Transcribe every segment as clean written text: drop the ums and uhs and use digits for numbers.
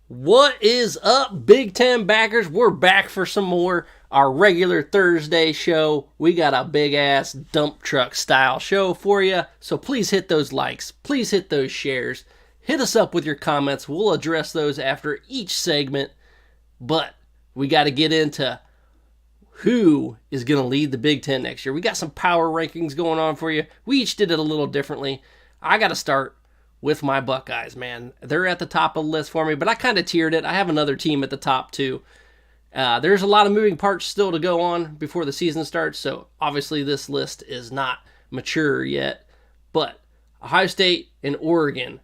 What is up, BigTen Backers? We're back for some more. Our regular Thursday show. We got a big ass dump truck style show for you. So please hit those likes. Please hit those shares. Hit us up with your comments. We'll address those after each segment. But we got to get into who is going to lead the Big Ten next year. We got some power rankings going on for you. We each did it a little differently. I got to start with my Buckeyes, man. They're at the top of the list for me, but I kind of tiered it. I have another team at the top too. There's a lot of moving parts still to go on before the season starts, so obviously this list is not mature yet. But Ohio State and Oregon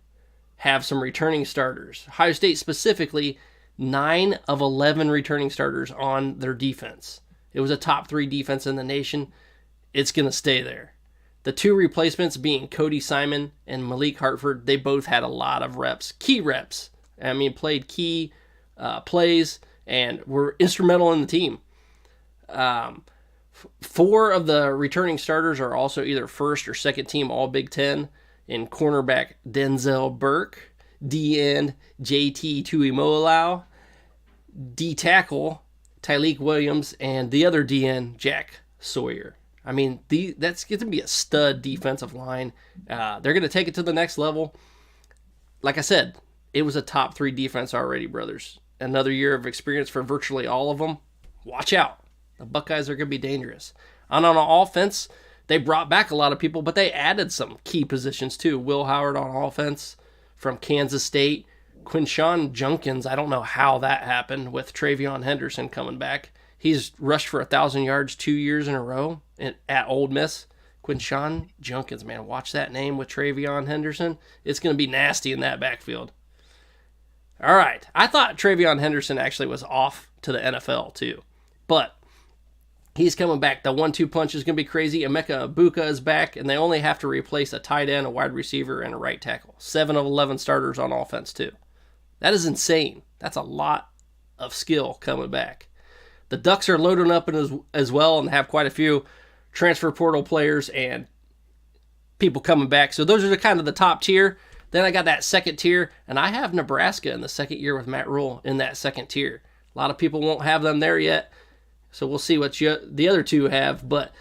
have some returning starters. Ohio State specifically, 9 of 11 returning starters on their defense. It was a top 3 defense in the nation. It's going to stay there. The 2 replacements being Cody Simon and Malik Hartford, they both had a lot of reps, key reps. I mean, played key plays and were instrumental in the team. 4 of the returning starters are also either first or second team All Big Ten in cornerback Denzel Burke, D end JT Tuimoloau, D tackle Tyleek Williams, and the other D end Jack Sawyer. I mean, that's going to be a stud defensive line. They're going to take it to the next level. Like I said, it was a top 3 defense already, brothers. Another year of experience for virtually all of them. Watch out. The Buckeyes are going to be dangerous. And on offense, they brought back a lot of people, but they added some key positions too. Will Howard on offense from Kansas State. Quinshon Junkins, I don't know how that happened with Travion Henderson coming back. He's rushed for 1,000 yards 2 years in a row at Ole Miss. Quinshon Junkins, man, watch that name with Travion Henderson. It's going to be nasty in that backfield. All right, I thought Travion Henderson actually was off to the NFL too, but he's coming back. The 1-2 punch is going to be crazy. Emeka Ibuka is back, and they only have to replace a tight end, a wide receiver, and a right tackle. 7 of 11 starters on offense too. That is insane. That's a lot of skill coming back. The Ducks are loading up as well and have quite a few transfer portal players and people coming back. So those are kind of the top tier. Then I got that second tier, and I have Nebraska in the second year with Matt Rule in that second tier. A lot of people won't have them there yet, so we'll see what the other 2 have. But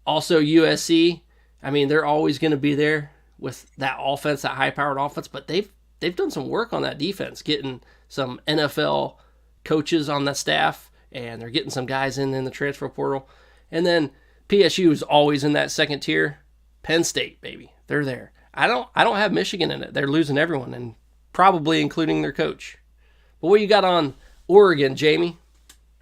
also USC, I mean, they're always going to be there with that offense, that high-powered offense, but they've done some work on that defense, getting some NFL coaches on the staff, and they're getting some guys in the transfer portal. And then PSU is always in that second tier. Penn State, baby, they're there. I don't have Michigan in it. They're losing everyone, and probably including their coach. But what you got on Oregon, Jamie?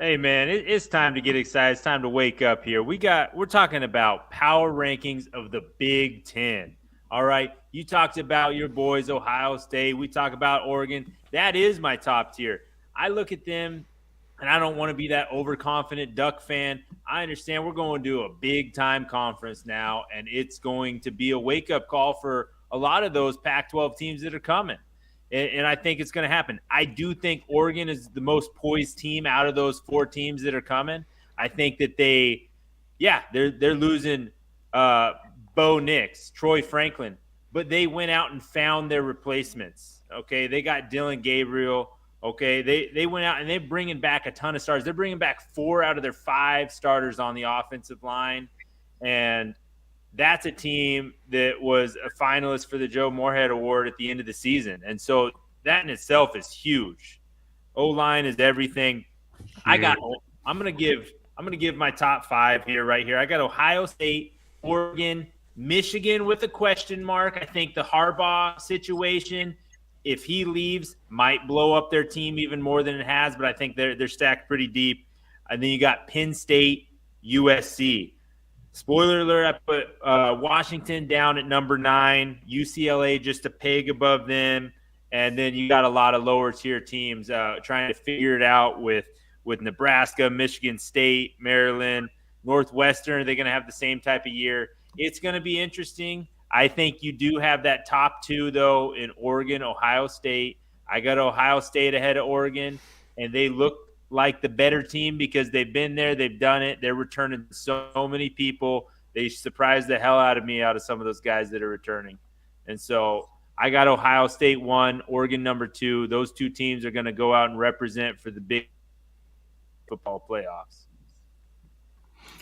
Hey man, it's time to get excited. It's time to wake up here. We're talking about power rankings of the Big Ten. All right, you talked about your boys, Ohio State. We talk about Oregon. That is my top tier. I look at them, and I don't want to be that overconfident Duck fan. I understand we're going to a big-time conference now, and it's going to be a wake-up call for a lot of those Pac-12 teams that are coming. And I think it's going to happen. I do think Oregon is the most poised team out of those 4 teams that are coming. I think that they're losing Bo Nix, Troy Franklin, but they went out and found their replacements. Okay, they got Dylan Gabriel. Okay, they went out and they're bringing back a ton of stars. They're bringing back 4 out of their 5 starters on the offensive line, and that's a team that was a finalist for the Joe Moorhead Award at the end of the season. And so that in itself is huge. O-line is everything. I'm gonna give my top 5 right here. I got Ohio State, Oregon, Michigan with a question mark. I think the Harbaugh situation, if he leaves, might blow up their team even more than it has, but I think they're stacked pretty deep. And then you got Penn State, USC. Spoiler alert, I put Washington down at number 9, UCLA just a peg above them, and then you got a lot of lower tier teams trying to figure it out with Nebraska, Michigan State, Maryland, Northwestern. Are they going to have the same type of year? It's going to be interesting. I think you do have that top 2, though, in Oregon, Ohio State. I got Ohio State ahead of Oregon, and they look like the better team because they've been there, they've done it. They're returning so many people. They surprised the hell out of me out of some of those guys that are returning. And so I got Ohio State 1, Oregon number 2. Those two teams are going to go out and represent for the big football playoffs.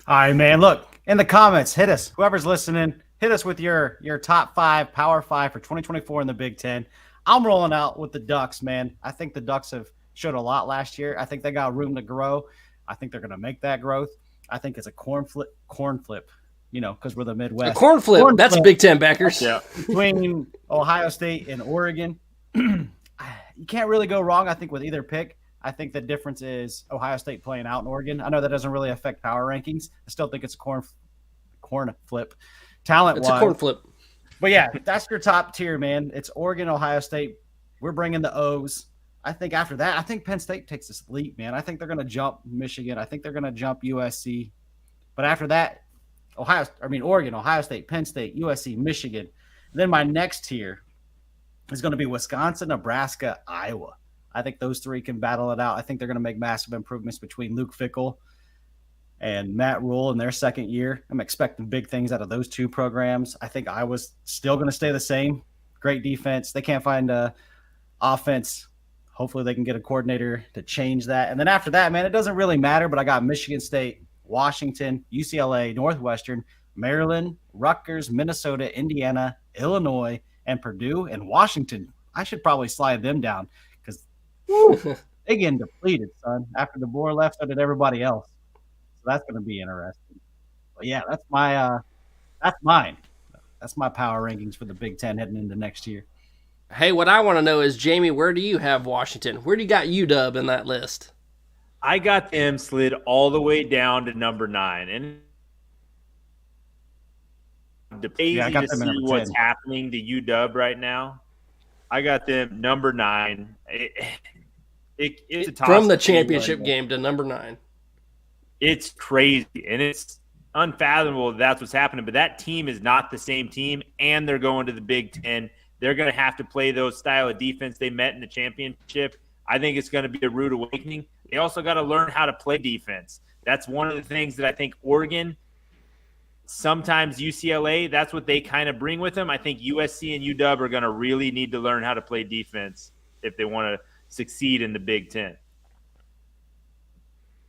All right, man. Look, in the comments, hit us. Whoever's listening, hit us with your top 5, Power 5 for 2024 in the Big Ten. I'm rolling out with the Ducks, man. I think the Ducks have showed a lot last year. I think they got room to grow. I think they're going to make that growth. I think it's a corn flip, because we're the Midwest. A corn flip. That's Big Ten backers. Yeah. Between Ohio State and Oregon, you can't really go wrong, I think, with either pick. I think the difference is Ohio State playing out in Oregon. I know that doesn't really affect power rankings. I still think it's a corn flip. Talent-wise. It's a corn flip. But, yeah, that's your top tier, man. It's Oregon, Ohio State. We're bringing the O's. I think after that, I think Penn State takes this leap, man. I think they're going to jump Michigan. I think they're going to jump USC. But after that, Oregon, Ohio State, Penn State, USC, Michigan. And then my next tier is going to be Wisconsin, Nebraska, Iowa. I think those three can battle it out. I think they're going to make massive improvements between Luke Fickell and Matt Rule in their second year. I'm expecting big things out of those two programs. I think Iowa's still going to stay the same. Great defense. They can't find a offense. Hopefully they can get a coordinator to change that. And then after that, man, it doesn't really matter, but I got Michigan State, Washington, UCLA, Northwestern, Maryland, Rutgers, Minnesota, Indiana, Illinois, and Purdue, and Washington. I should probably slide them down because they getting depleted, son. After DeBoer left, so did everybody else. So that's going to be interesting. But yeah, that's mine. That's my power rankings for the Big Ten heading into next year. Hey, what I want to know is, Jamie, where do you have Washington? Where do you got UW in that list? I got them slid all the way down to number 9. And the crazy to see what's happening to UW right now. I got them number 9. It's a toss from the championship game to number 9. It's crazy, and it's unfathomable that's what's happening. But that team is not the same team, and they're going to the Big Ten. They're going to have to play those style of defense they met in the championship. I think it's going to be a rude awakening. They also got to learn how to play defense. That's one of the things that I think Oregon, sometimes UCLA, that's what they kind of bring with them. I think USC and UW are going to really need to learn how to play defense if they want to succeed in the Big Ten.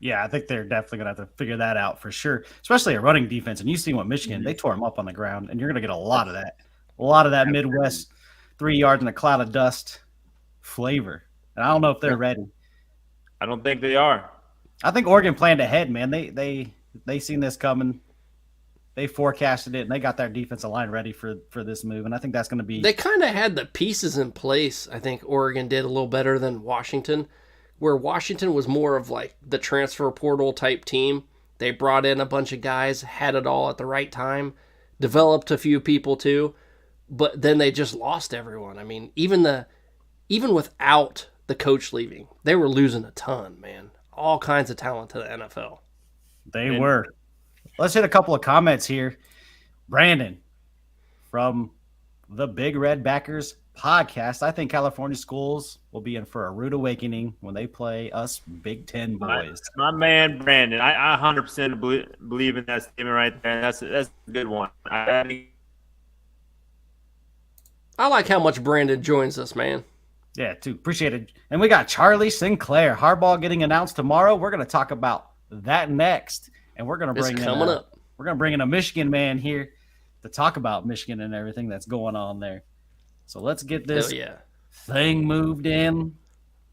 Yeah, I think they're definitely going to have to figure that out for sure, especially a running defense. And you see what Michigan, they tore them up on the ground, and you're going to get a lot of that Midwest 3 yards in a cloud of dust flavor. And I don't know if they're ready. I don't think they are. I think Oregon planned ahead, man. They seen this coming. They forecasted it, and they got their defensive line ready for this move. And I think that's going to be – They kind of had the pieces in place. I think Oregon did a little better than Washington, where Washington was more of like the transfer portal type team. They brought in a bunch of guys, had it all at the right time, developed a few people too, but then they just lost everyone. I mean, even without the coach leaving, they were losing a ton, man. All kinds of talent to the NFL. They were. Let's hit a couple of comments here. Brandon from the Big Red Backers podcast. I think California schools will be in for a rude awakening when they play us Big Ten boys. My man, Brandon, I 100% believe in that statement right there. That's a good one. I like how much Brandon joins us, man. Yeah, too. Appreciate it. And we got Charlie Sinclair. Harbaugh getting announced tomorrow. We're going to talk about that next. And we're going to bring in a Michigan man here to talk about Michigan and everything that's going on there. So let's get this thing moved in.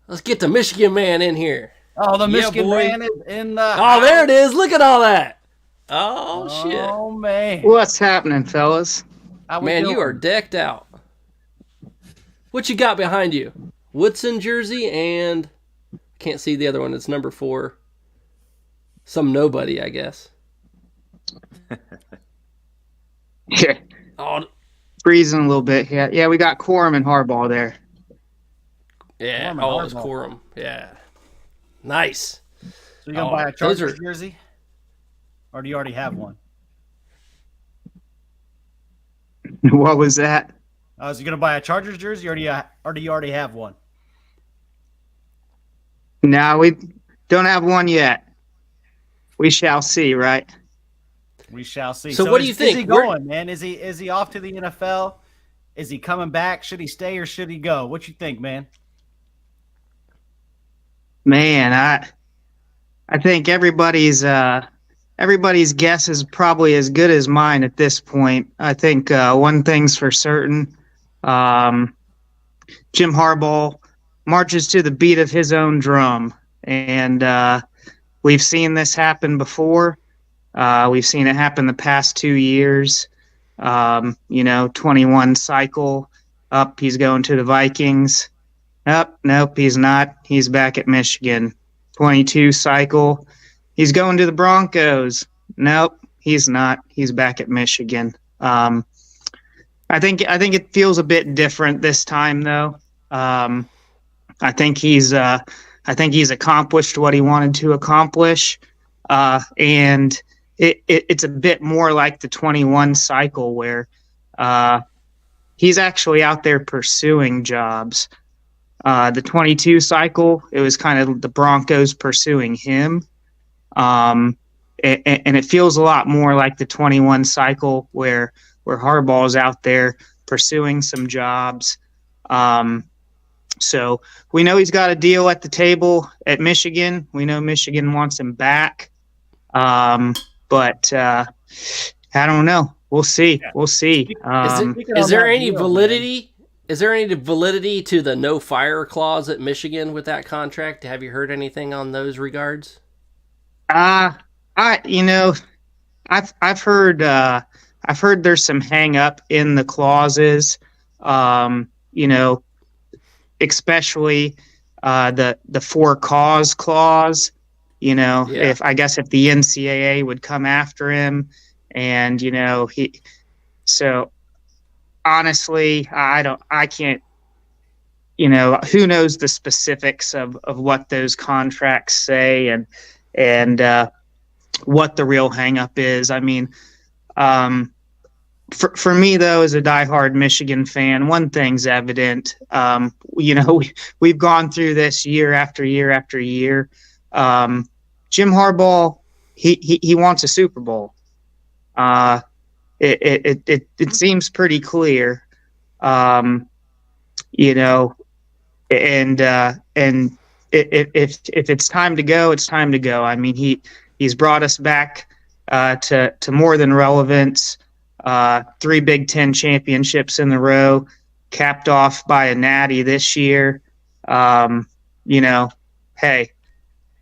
Let's get the Michigan man in here. Oh, the Michigan man is in the house. There it is. Look at all that. Oh, shit. Oh, man. What's happening, fellas? Man, you are decked out. What you got behind you? Woodson jersey and can't see the other one. It's number 4. Some nobody, I guess. Yeah. Oh, freezing a little bit. Yeah, we got Corum and Harbaugh there. Yeah, it's Corum. Yeah. Nice. So you going to buy a Chargers jersey? Or do you already have one? What was that? Is you going to buy a Chargers jersey or do you already have one? No, we don't have one yet. We shall see, right? We shall see. So what do you think? Is he going, man? Is he off to the NFL? Is he coming back? Should he stay or should he go? What you think, man? Man, I think everybody's guess is probably as good as mine at this point. I think one thing's for certain. Jim Harbaugh marches to the beat of his own drum. And we've seen this happen before. We've seen it happen the past 2 years. 21 cycle up, he's going to the Vikings. Nope, he's not. He's back at Michigan. 22 cycle, he's going to the Broncos. Nope, he's not. He's back at Michigan. I think it feels a bit different this time, though. I think he's accomplished what he wanted to accomplish, and it's a bit more like the 21 cycle where he's actually out there pursuing jobs. The 22 cycle, it was kind of the Broncos pursuing him. And it feels a lot more like the 21 cycle where Harbaugh is out there pursuing some jobs. So we know he's got a deal at the table at Michigan. We know Michigan wants him back. But I don't know. We'll see. We'll see. Is there any validity? Is there any validity to the no fire clause at Michigan with that contract? Have you heard anything on those regards? I've heard there's some hang up in the clauses. Especially the for cause clause. If the NCAA would come after him, and honestly, I can't, who knows the specifics of what those contracts say and what the real hang up is. I mean, for me though, as a diehard Michigan fan, one thing's evident. We've gone through this year after year after year. Jim Harbaugh, he wants a Super Bowl. It seems pretty clear, and if it's time to go, it's time to go. I mean, he's brought us back to more than relevance. 3 Big Ten championships in a row, capped off by a natty this year. Hey,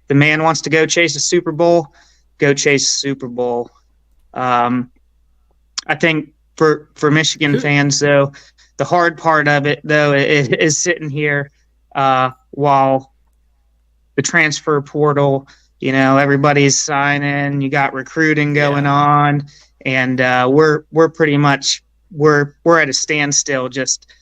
the man wants to go chase a Super Bowl, go chase a Super Bowl. I think for Michigan fans, though, the hard part of it, though, is sitting here while the transfer portal, everybody's signing, you got recruiting going on, and we're pretty much we're at a standstill, just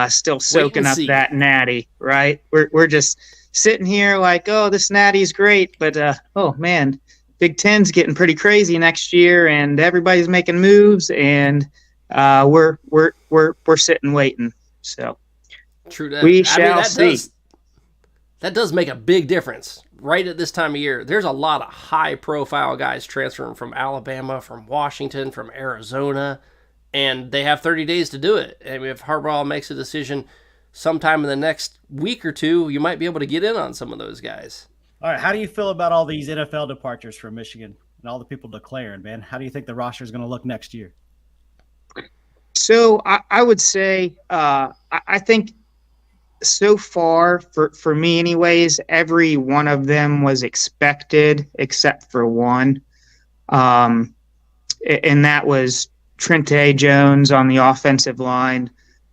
still soaking up that natty, right? We're just sitting here like, oh, this natty's great, but oh man, Big Ten's getting pretty crazy next year, and everybody's making moves, and we're sitting waiting. So true that. We shall see. That does make a big difference right at this time of year. There's a lot of high-profile guys transferring from Alabama, from Washington, from Arizona, and they have 30 days to do it. I mean, if Harbaugh makes a decision sometime in the next week or two, you might be able to get in on some of those guys. All right, how do you feel about all these NFL departures from Michigan and all the people declaring, man? How do you think the roster is going to look next year? So I would say I think so far, for me anyways, every one of them was expected except for one. And that was Trente Jones on the offensive line.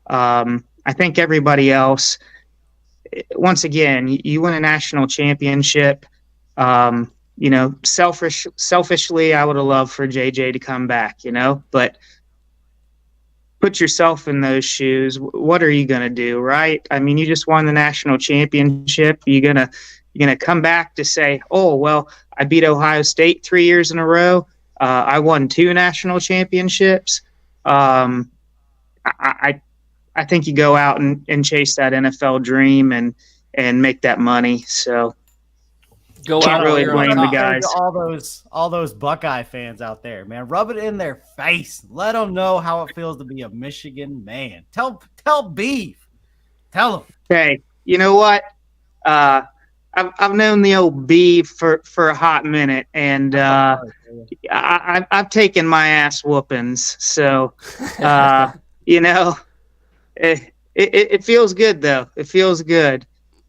I think everybody else, once again, you win a national championship. Selfishly, I would have loved for JJ to come back, but put yourself in those shoes. What are you going to do, right? I mean, you just won the national championship. You're gonna come back to say, oh, well, I beat Ohio State 3 years in a row. I won 2 national championships. I think you go out and chase that NFL dream and make that money. So Go Can't out really there blame on the top. guys. All those Buckeye fans out there, man. Rub it in their face. Let them know how it feels to be a Michigan man. Tell Beef. Tell them. Hey, you know what? I've known the old B for a hot minute, and I've taken my ass whoopings. So, you know, it feels good though. It feels good.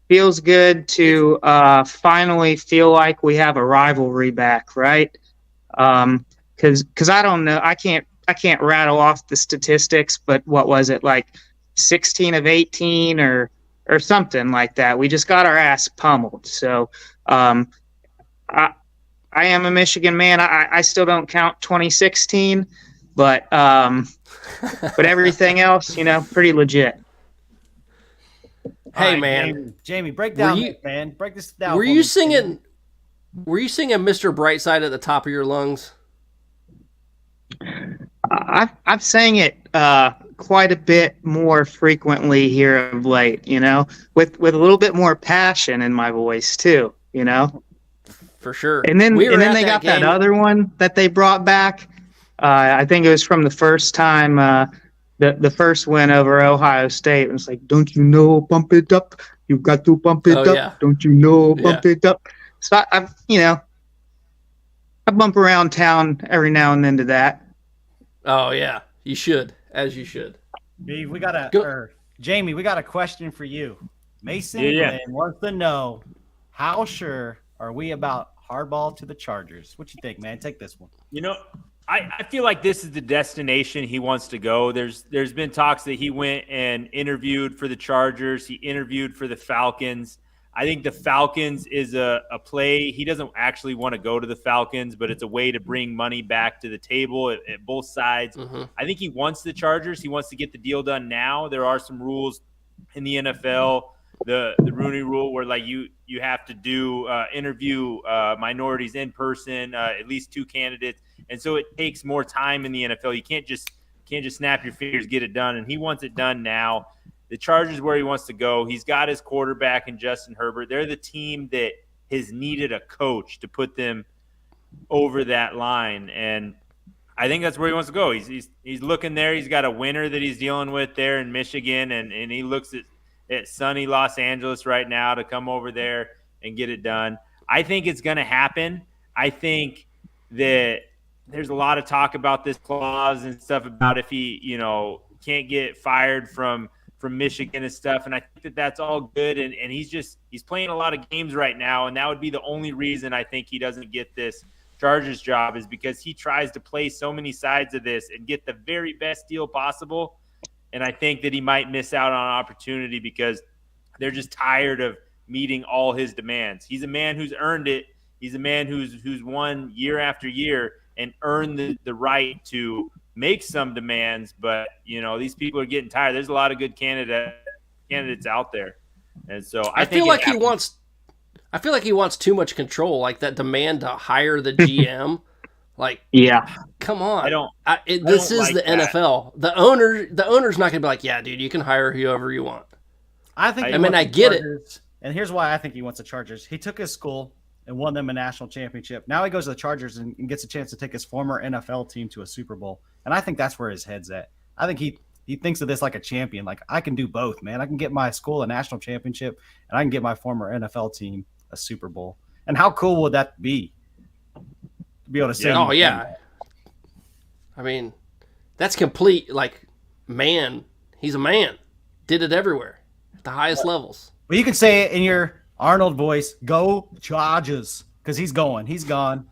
Feels good to finally feel like we have a rivalry back, right? Because I don't know, I can't rattle off the statistics, but what was it, like 16 of 18 or something like that? We just got our ass pummeled. So I am a Michigan man. I still don't count 2016, but everything else, you know, pretty legit. Hey, All right, man. Jamie, break down this, man. Break this down. Were for you me, singing Mr. Brightside at the top of your lungs? I've sang it quite a bit more frequently here of late, you know, with a little bit more passion in my voice too, you know. For sure. And then We were at they got game. that other one that they brought back. I think it was from the first time, the first win over Ohio State. It was like, don't you know, bump it up. You got to bump it up. Yeah. Don't you know, bump it up. So I bump around town every now and then to that. Oh yeah, you should, as you should. Jamie, we got a question for you. Mason Yeah. Glenn wants to know, how sure are we about Harbaugh to the Chargers? What you think, man? Take this one. You know, I feel like this is the destination he wants to go. There's been talks that he went and interviewed for the Chargers. He interviewed for the Falcons. I think the Falcons is a play. He doesn't actually want to go to the Falcons, but it's a way to bring money back to the table at both sides. Mm-hmm. I think he wants the Chargers. He wants to get the deal done now. There are some rules in the NFL, the Rooney Rule, where like you have to do interview minorities in person, at least 2 candidates, and so it takes more time in the NFL. You can't just snap your fingers, get it done, and he wants it done now. The Chargers where he wants to go. He's got his quarterback in Justin Herbert. They're the team that has needed a coach to put them over that line, and I think that's where he wants to go. He's looking there. He's got a winner that he's dealing with there in Michigan, and he looks at sunny Los Angeles right now to come over there and get it done. I think it's going to happen. I think that there's a lot of talk about this clause and stuff about if he, can't get fired from Michigan and stuff. And I think that that's all good. And he's playing a lot of games right now. And that would be the only reason I think he doesn't get this Chargers job, is because he tries to play so many sides of this and get the very best deal possible. And I think that he might miss out on an opportunity because they're just tired of meeting all his demands. He's a man who's earned it. He's a man who's won year after year and earned the right to make some demands. But, these people are getting tired. There's a lot of good candidates out there. And so I feel like he wants too much control, like that demand to hire the GM. Like, yeah, come on. This is the NFL. The owner's not going to be like, yeah, dude, you can hire whoever you want. I get it. And here's why I think he wants the Chargers. He took his school and won them a national championship. Now he goes to the Chargers and gets a chance to take his former NFL team to a Super Bowl. And I think that's where his head's at. I think he thinks of this like a champion. Like, I can do both, man. I can get my school a national championship, and I can get my former NFL team a Super Bowl. And how cool would that be? To be able to say, oh yeah. I mean, that's complete. Like, man, he's a man. Did it everywhere at the highest levels. Well, you can say it in your Arnold voice. Go Chargers, because he's going. He's gone.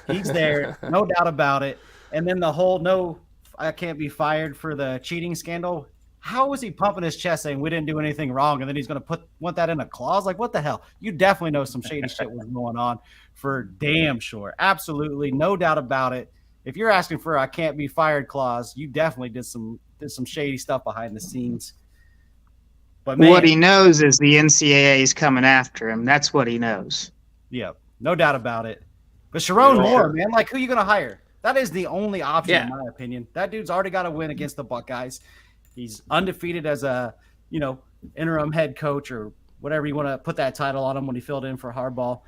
He's there, no doubt about it. And then the whole no, I can't be fired for the cheating scandal. How was he pumping his chest saying we didn't do anything wrong, and then he's going to want that in a clause? Like, what the hell? You definitely know some shady shit was going on for damn sure. Absolutely, no doubt about it. If you're asking for a I can't be fired clause, you definitely did some shady stuff behind the scenes. But man, what he knows is the NCAA is coming after him. That's what he knows. Yeah, no doubt about it. But Sharon Moore, man, like, who are you going to hire? That is the only option, in my opinion. That dude's already got a win against the Buckeyes. He's undefeated as a, interim head coach or whatever you want to put that title on him when he filled in for Harbaugh.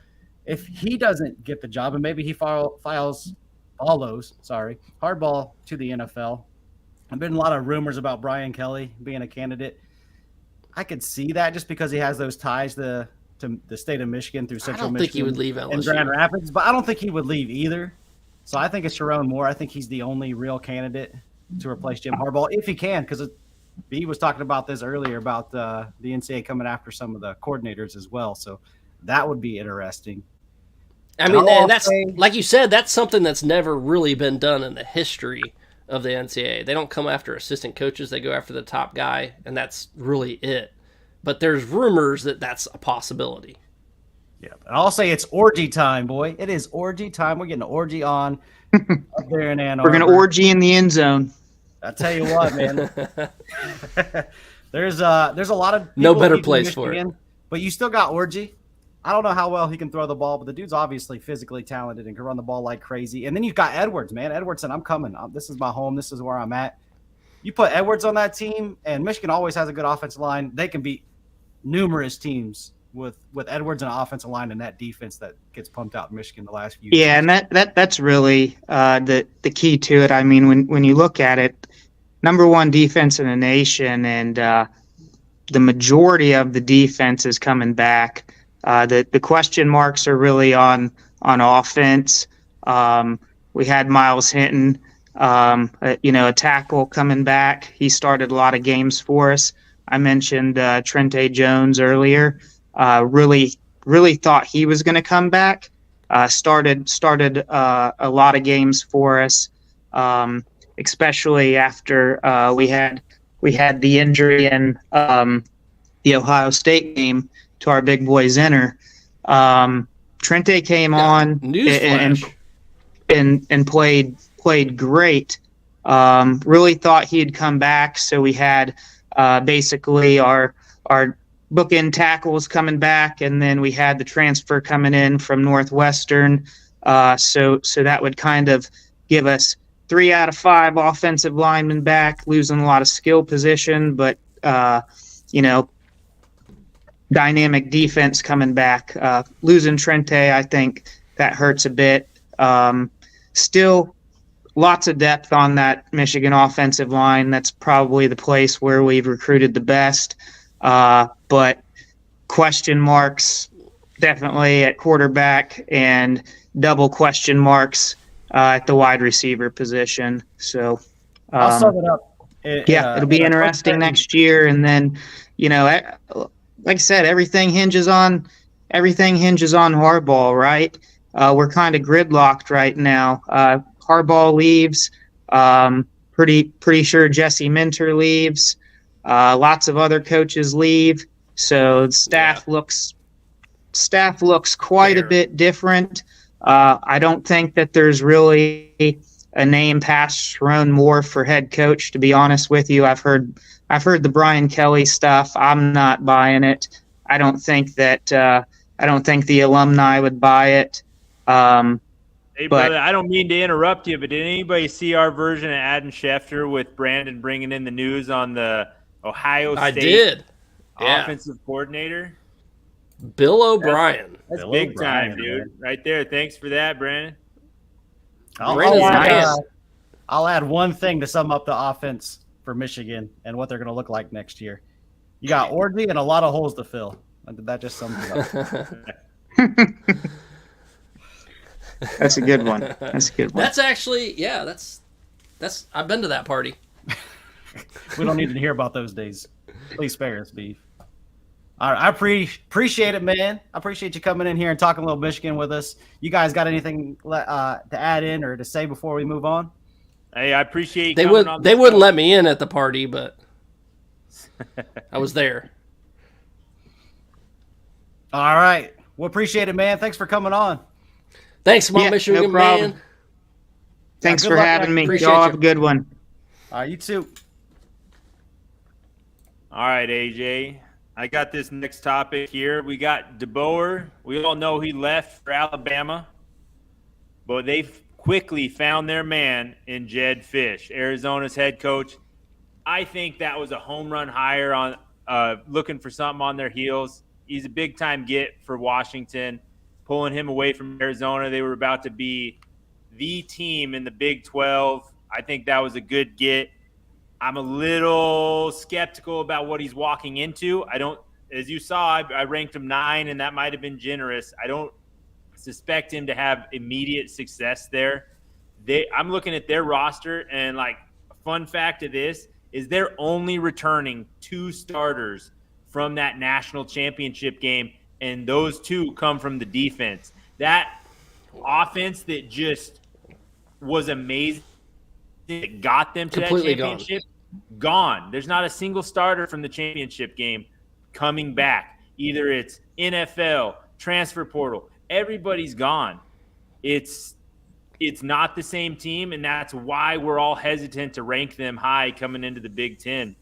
if he doesn't get the job, and maybe he follows Harbaugh to the NFL. There've been a lot of rumors about Brian Kelly being a candidate. I could see that just because he has those ties to the state of Michigan through Central Michigan. I don't think he would leave LSU. And Grand Rapids, but I don't think he would leave either. So I think it's Sharon Moore. I think he's the only real candidate to replace Jim Harbaugh if he can, because B was talking about this earlier about the NCAA coming after some of the coordinators as well. So that would be interesting. I mean, and that's like you said, that's something that's never really been done in the history of the NCAA. They don't come after assistant coaches; they go after the top guy, and that's really it. But there's rumors that that's a possibility. Yeah, but I'll say it's orgy time, boy. It is orgy time. We're getting an orgy on up there in Ann Arbor. We're gonna orgy in the end zone. I tell you what, man. There's a lot of no better place for it. But you still got orgy. I don't know how well he can throw the ball, but the dude's obviously physically talented and can run the ball like crazy. And then you've got Edwards, man. Edwards said, I'm coming. This is my home. This is where I'm at. You put Edwards on that team, and Michigan always has a good offensive line. They can beat numerous teams with Edwards and an offensive line and that defense that gets pumped out in Michigan the last few years. Yeah, and that's really the key to it. I mean, when you look at it, number one defense in the nation, and the majority of the defense is coming back. The question marks are really on offense. We had Miles Hinton, a tackle coming back. He started a lot of games for us. I mentioned Trente Jones earlier. Really thought he was going to come back. Started a lot of games for us, especially after we had the injury in the Ohio State game to our big boy Zenner. Trente came on and played great. Really thought he'd come back. So we had basically our bookend tackles coming back, and then we had the transfer coming in from Northwestern. So that would kind of give us 3 out of 5 offensive linemen back, losing a lot of skill position, but dynamic defense coming back. Losing Trente, I think that hurts a bit. Still lots of depth on that Michigan offensive line. That's probably the place where we've recruited the best. But question marks definitely at quarterback and double question marks at the wide receiver position. So I'll sum it up. It'll be interesting next year. And then, like I said, everything hinges on Harbaugh, right? We're kind of gridlocked right now. Harbaugh leaves. Pretty sure Jesse Minter leaves. Lots of other coaches leave. So the staff looks quite a bit different. I don't think that there's really a name past Sharon Moore for head coach, to be honest with you. I've heard the Brian Kelly stuff. I'm not buying it. I don't think the alumni would buy it. Hey, brother, I don't mean to interrupt you, but did anybody see our version of Adam Schefter with Brandon bringing in the news on the Ohio State offensive coordinator? Bill O'Brien. That's Bill big O'Brien, time, dude. Man. Right there. Thanks for that, Brandon. I'll add one thing to sum up the offense for Michigan and what they're going to look like next year. You got orgy and a lot of holes to fill. That just sums it up. That's a good one. That's actually, that's I've been to that party. We don't need to hear about those days. Please spare us, Beef. All right, I appreciate it, man. I appreciate you coming in here and talking a little Michigan with us. You guys got anything to add in or to say before we move on? Hey, I appreciate you they wouldn't let me in at the party, but I was there. All right. Well, appreciate it, man. Thanks for coming on. Thanks, Michigan, no problem. man. Thanks for having me. Y'all have a good one. All right, you too. All right, AJ. I got this next topic here. We got DeBoer. We all know he left for Alabama, but they quickly found their man in Jedd Fisch, Arizona's head coach. I think that was a home run hire on looking for something on their heels. He's a big-time get for Washington. pulling him away from Arizona. They were about to be the team in the Big 12. I think that was a good get. I'm a little skeptical about what he's walking into. As you saw, I ranked him 9, and that might have been generous. I don't suspect him to have immediate success there. I'm looking at their roster, and like a fun fact of this is they're only returning 2 starters from that national championship game, and those 2 come from the defense. That offense that just was amazing, that got them to Completely that championship, gone. There's not a single starter from the championship game coming back. Either it's NFL, transfer portal, everybody's gone. It's not the same team, and that's why we're all hesitant to rank them high coming into the Big Ten.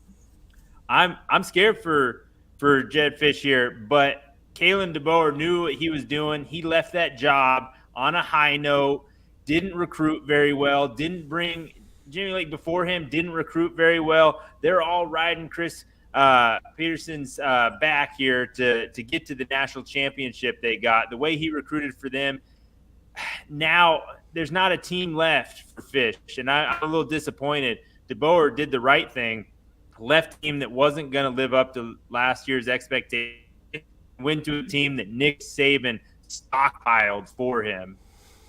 I'm scared for Jedd Fisch here, but Kalen DeBoer knew what he was doing. He left that job on a high note, didn't recruit very well, didn't bring Jimmy Lake before him, didn't recruit very well. They're all riding Chris Peterson's back here to get to the national championship they got. The way he recruited for them, now there's not a team left for Fisch, and I'm a little disappointed. DeBoer did the right thing, left a team that wasn't going to live up to last year's expectations, went to a team that Nick Saban stockpiled for him.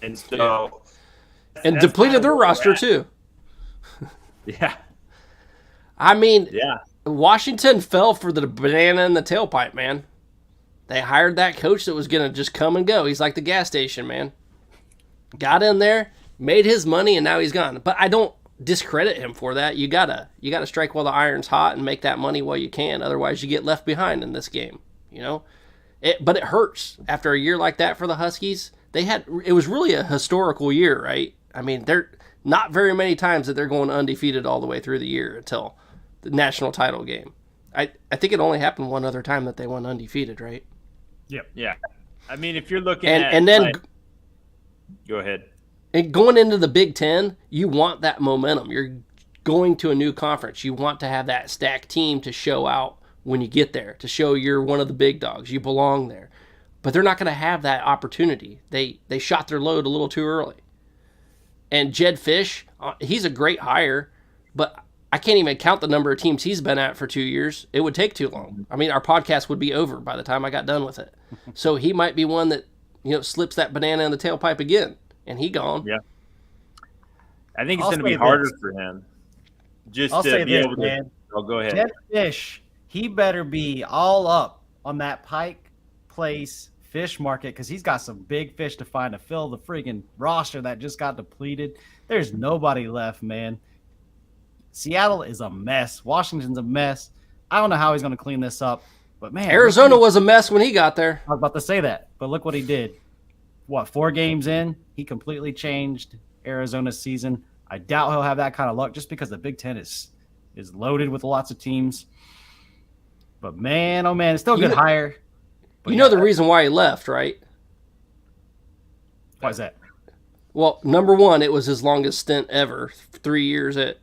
And so and depleted their roster too. Yeah. I mean, yeah. Washington fell for the banana in the tailpipe, man. They hired that coach that was going to just come and go. He's like the gas station, man. Got in there, made his money, and now he's gone. But I don't discredit him for that. You gotta strike while the iron's hot and make that money while you can. Otherwise, you get left behind in this game. You know, but it hurts after a year like that for the Huskies. It was really a historical year, right? I mean, they're not very many times that they're going undefeated all the way through the year until the national title game. I think it only happened one other time that they went undefeated, right? Yep. Yeah. I mean, if you're looking and then go ahead. And going into the Big Ten, you want that momentum. You're going to a new conference. You want to have that stacked team to show out when you get there, to show you're one of the big dogs. You belong there. But they're not going to have that opportunity. They shot their load a little too early. And Jedd Fisch, he's a great hire, but I can't even count the number of teams he's been at for 2 years. It would take too long. I mean, our podcast would be over by the time I got done with it. So he might be one that, slips that banana in the tailpipe again, and he gone. Yeah. I think it's going to be harder for him. I'll say this, man. Oh, go ahead. Jedd Fisch, he better be all up on that Pike Place fish market because he's got some big fish to find to fill the freaking roster that just got depleted. There's nobody left, man. Seattle is a mess. Washington's a mess. I don't know how he's going to clean this up, but man, Arizona was a mess when he got there. I was about to say that, but look what he did. 4 games in, he completely changed Arizona's season. I doubt he'll have that kind of luck just because the Big Ten is loaded with lots of teams. But man, oh man, it's still a good hire. But the reason why he left, right? Why is that? Well, number one, it was his longest stint ever, 3 years at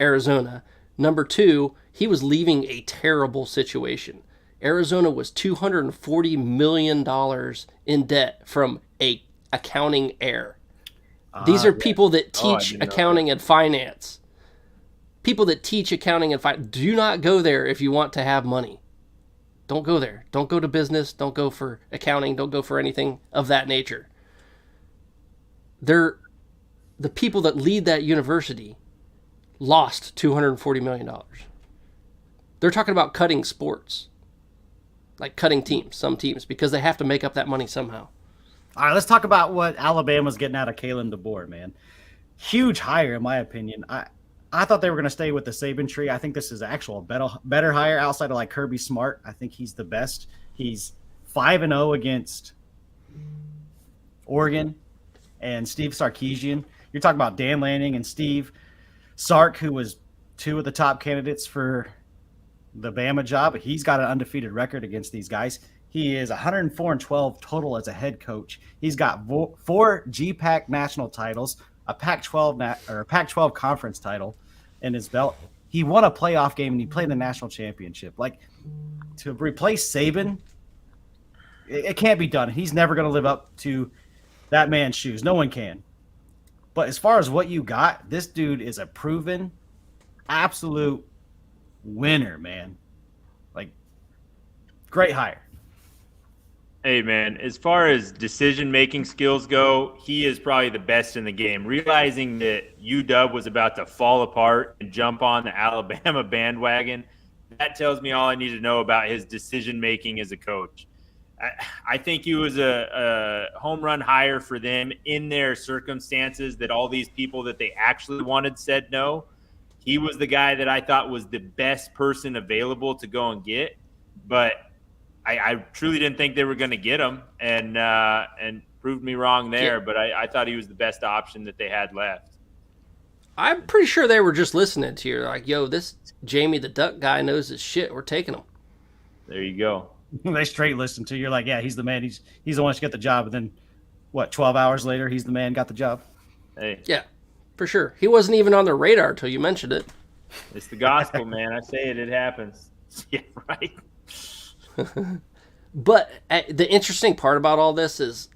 Arizona. Number two, he was leaving a terrible situation. Arizona was $240 million in debt from a accounting error. These are people that teach accounting and finance. People that teach accounting and finance. Do not go there if you want to have money. Don't go there. Don't go to business. Don't go for accounting. Don't go for anything of that nature. The people that lead that university lost $240 million. They're talking about cutting sports. Like cutting teams, some teams, because they have to make up that money somehow. All right, let's talk about what Alabama's getting out of Kalen DeBoer, man. Huge hire, in my opinion. I thought they were going to stay with the Saban tree. I think this is actual better hire outside of like Kirby Smart. I think he's the best. He's 5-0 against Oregon and Steve Sarkisian. You're talking about Dan Lanning and Steve Sark, who was 2 of the top candidates for the Bama job. He's got an undefeated record against these guys. He is 104-12 total as a head coach. He's got 4 GPAC national titles, a Pac-12 conference title in his belt. He won a playoff game and he played the national championship. Like, to replace Saban, It can't be done. He's never going to live up to that man's shoes. No one can. But as far as what you got, this dude is a proven absolute winner, man. Like, great hire. Hey, man, as far as decision-making skills go, he is probably the best in the game. Realizing that UW was about to fall apart and jump on the Alabama bandwagon, that tells me all I need to know about his decision-making as a coach. I think he was a home run hire for them in their circumstances that all these people that they actually wanted said no. He was the guy that I thought was the best person available to go and get, but I truly didn't think they were going to get him, and proved me wrong there. But I thought he was the best option that they had left. I'm pretty sure they were just listening to you. Like, yo, this Jamie the Duck guy knows his shit. We're taking him. There you go. They straight listen to you. You're like, yeah, he's the man. He's the one to get the job. And then, what, 12 hours later, he's the man, got the job. Hey, Yeah, for sure. He wasn't even on their radar until you mentioned it. it's the gospel, man. I say it happens. Yeah, right. But the interesting part about all this is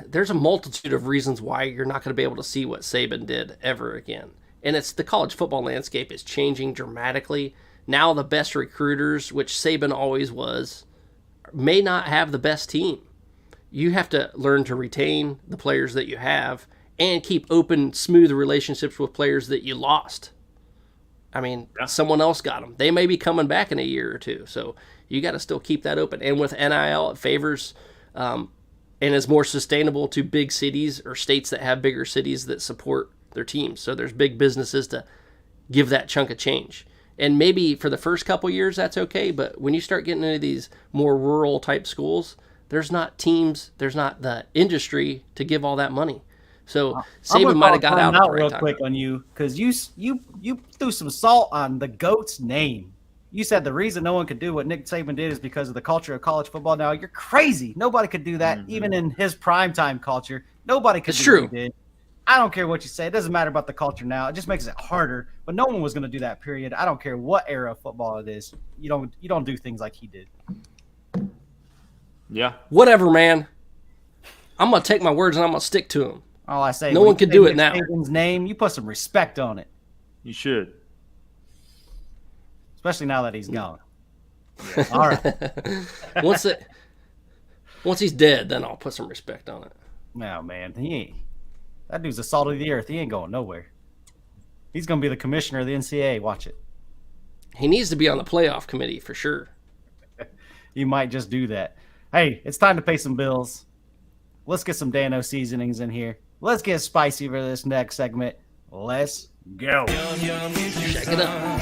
there's a multitude of reasons why you're not going to be able to see what Saban did ever again. And it's the college football landscape is changing dramatically. Now the best recruiters, which Saban always was, may not have the best team. You have to learn to retain the players that you have and keep open, smooth relationships with players that you lost. I mean, someone else got them. They may be coming back in a year or two. So you got to still keep that open. And with NIL, it favors and is more sustainable to big cities or states that have bigger cities that support their teams. So there's big businesses to give that chunk of change. And maybe for the first couple years, that's okay. But when you start getting into these more rural type schools, there's not teams, there's not the industry to give all that money. So Saban might have got out at the right real time. quick on you because you threw some salt on the GOAT's name. You said the reason no one could do what Nick Saban did is because of the culture of college football. Now you're crazy. Nobody could do that, even in his primetime culture. Nobody could. It's do what true. he did. I don't care what you say. It doesn't matter about the culture now. It just makes it harder. But no one was going to do that. Period. I don't care what era of football it is. You don't do things like he did. Yeah. Whatever, man. I'm going to take my words and I'm going to stick to them. All I say. No when one you can say do it Nick now. Saban's name, you put some respect on it, You should. especially now that he's gone. All right. Once he's dead, then I'll put some respect on it. No, man, he ain't. That dude's the salt of the earth. He ain't going nowhere. He's going to be the commissioner of the NCAA. Watch it. He needs to be on the playoff committee for sure. You might just do that. Hey, it's time to pay some bills. Let's get some Dano seasonings in here. Let's get spicy for this next segment. Let's go. Check it out.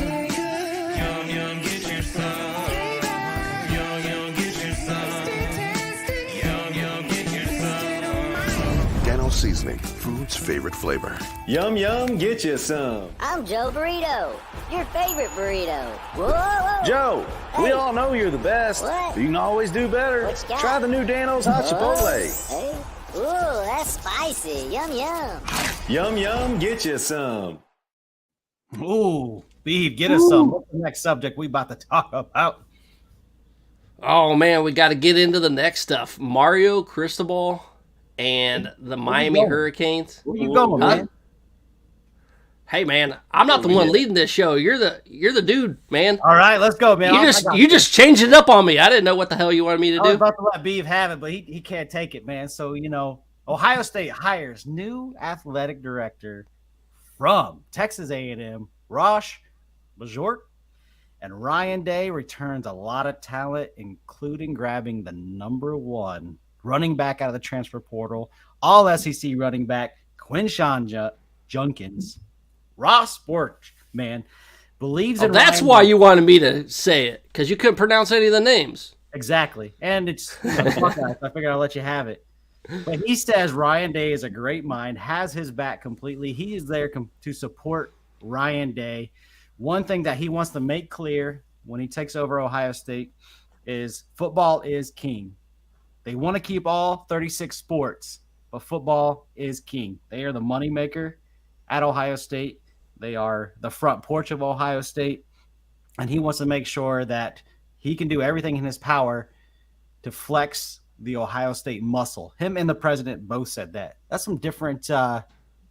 Dano Seasoning, food's favorite flavor. Yum, yum, get you some. I'm Joe Burrito, your favorite burrito. Whoa, whoa. Joe, we Hey. all know you're the best. What? You can always do better. What you got? Try the new Dano's Hot Chipotle. Hey. Ooh, that's spicy. Yum, yum. Yum, yum, get you some. Ooh, Beef, get us some. What's the next subject we about to talk about? Oh, man, we got to get into the next stuff. Mario Cristobal and the Miami going? Hurricanes. Where you going, Huh? man? Hey, man, I'm not the one leading this show. You're the dude, man. All right, let's go, man. You just changed it up on me. I didn't know what the hell you wanted me to I was do. about to let Beef have it, but he can't take it, man. So, Ohio State hires new athletic director from Texas A&M, Bjork, and Ryan Day returns a lot of talent, including grabbing the number one running back out of the transfer portal, all SEC running back, Quinshawn Junkins. Ross Borch, man, believes in That's Ryan why Day. you wanted me to say it, because you couldn't pronounce any of the names. Exactly. And it's Buckeyes. I figured I'll let you have it. But he says Ryan Day is a great mind, has his back completely. He is there to support Ryan Day. One thing that he wants to make clear when he takes over Ohio State is football is king. They want to keep all 36 sports, but football is king. They are the moneymaker at Ohio State. They are the front porch of Ohio State. And he wants to make sure that he can do everything in his power to flex the Ohio State muscle. Him and the president both said that. That's some different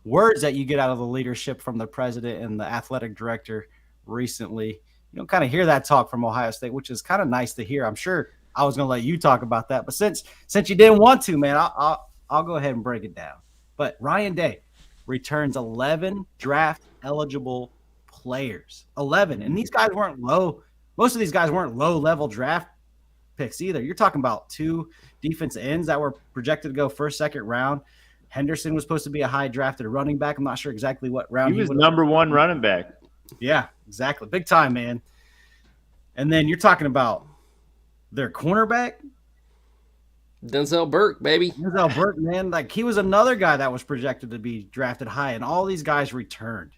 words that you get out of the leadership from the president and the athletic director recently. You don't kind of hear that talk from Ohio State, which is kind of nice to hear. I'm sure I was going to let you talk about that, but since you didn't want to, man, I'll go ahead and break it down. But Ryan Day returns 11 draft eligible players. 11. And these guys weren't low. Most of these guys weren't low-level draft picks either. You're talking about 2 defense ends that were projected to go first, second round. Henderson was supposed to be a high drafted running back. I'm not sure exactly what round he was number 1 running back. Yeah, exactly. Big time, man. And then you're talking about their cornerback, Denzel Burke, baby. Denzel Burke, man. Like, he was another guy that was projected to be drafted high, and all these guys returned.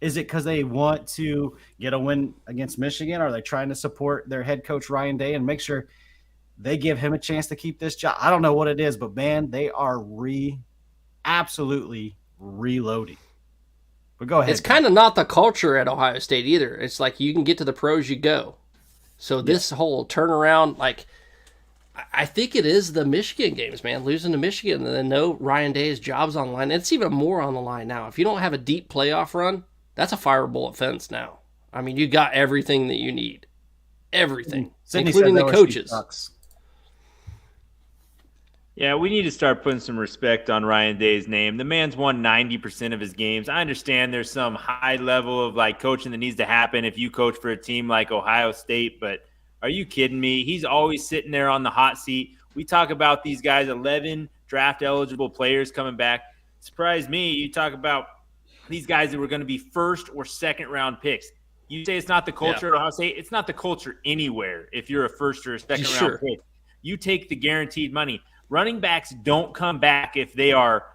Is it because they want to get a win against Michigan? Or are they trying to support their head coach, Ryan Day, and make sure they give him a chance to keep this job? I don't know what it is, but, man, they are absolutely reloading. But go ahead. It's kind of not the culture at Ohio State either. It's like you can get to the pros, you go. So this whole turnaround, like, I think it is the Michigan games, man. Losing to Michigan and then no Ryan Day's job's on the line. It's even more on the line now. If you don't have a deep playoff run, that's a fireable offense now. I mean, you got everything that you need. Everything. Sydney including said the OSU coaches. sucks. Yeah, we need to start putting some respect on Ryan Day's name. The man's won 90% of his games. I understand there's some high level of like coaching that needs to happen if you coach for a team like Ohio State, but are you kidding me? He's always sitting there on the hot seat. We talk about these guys, 11 draft eligible players coming back. Surprised me. You talk about these guys that were going to be first or second round picks. You say it's not the culture at Ohio State. It's not the culture anywhere if you're a first or a second round pick. You take the guaranteed money. Running backs don't come back if they are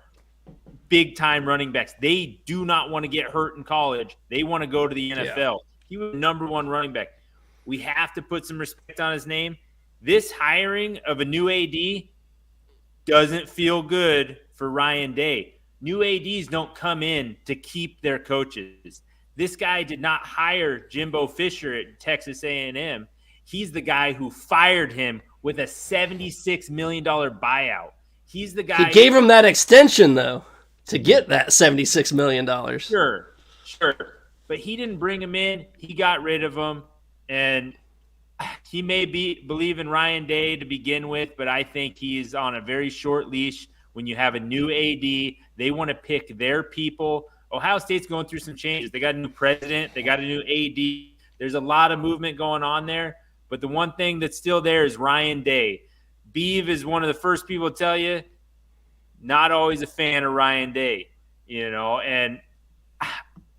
big-time running backs. They do not want to get hurt in college. They want to go to the NFL. Yeah. He was number 1 running back. We have to put some respect on his name. This hiring of a new AD doesn't feel good for Ryan Day. New ADs don't come in to keep their coaches. This guy did not hire Jimbo Fisher at Texas A&M. He's the guy who fired him with a $76 million buyout. He's the guy. He gave him that extension, though, to get that $76 million. Sure. But he didn't bring him in. He got rid of him. And he may believe in Ryan Day to begin with, but I think he's on a very short leash. When you have a new AD, they want to pick their people. Ohio State's going through some changes. They got a new president. They got a new AD. There's a lot of movement going on there. But the one thing that's still there is Ryan Day. Beeve is one of the first people to tell you, not always a fan of Ryan Day, and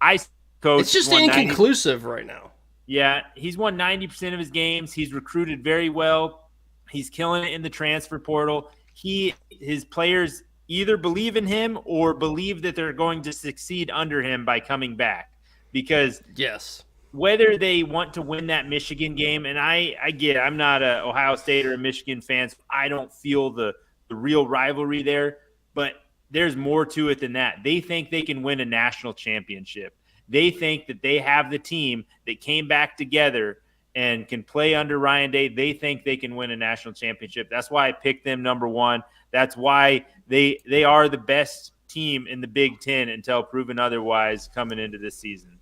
I coach. It's just inconclusive right now. Yeah, he's won 90% of his games. He's recruited very well. He's killing it in the transfer portal. His players either believe in him or believe that they're going to succeed under him by coming back. Because whether they want to win that Michigan game, and I'm not a Ohio State or a Michigan fan, so I don't feel the real rivalry there, but there's more to it than that. They think they can win a national championship. They think that they have the team that came back together and can play under Ryan Day. They think they can win a national championship. That's why I picked them number 1. That's why they are the best team in the Big Ten until proven otherwise coming into this season.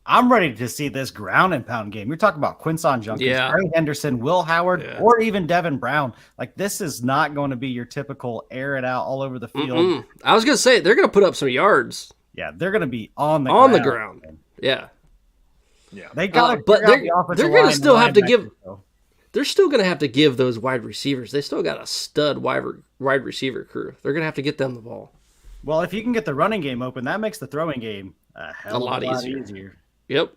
I'm ready to see this ground and pound game. You're talking about Quinson Junkies, Harry Henderson, Will Howard, or even Devin Brown. Like, this is not going to be your typical air it out all over the field. I was going to say, they're going to put up some yards. Yeah, they're going to be on the ground. Yeah. They got but they're going to still have to give. They're still going to have to give those wide receivers. They still got a stud wide receiver crew. They're going to have to get them the ball. Well, if you can get the running game open, that makes the throwing game a lot easier. Yep.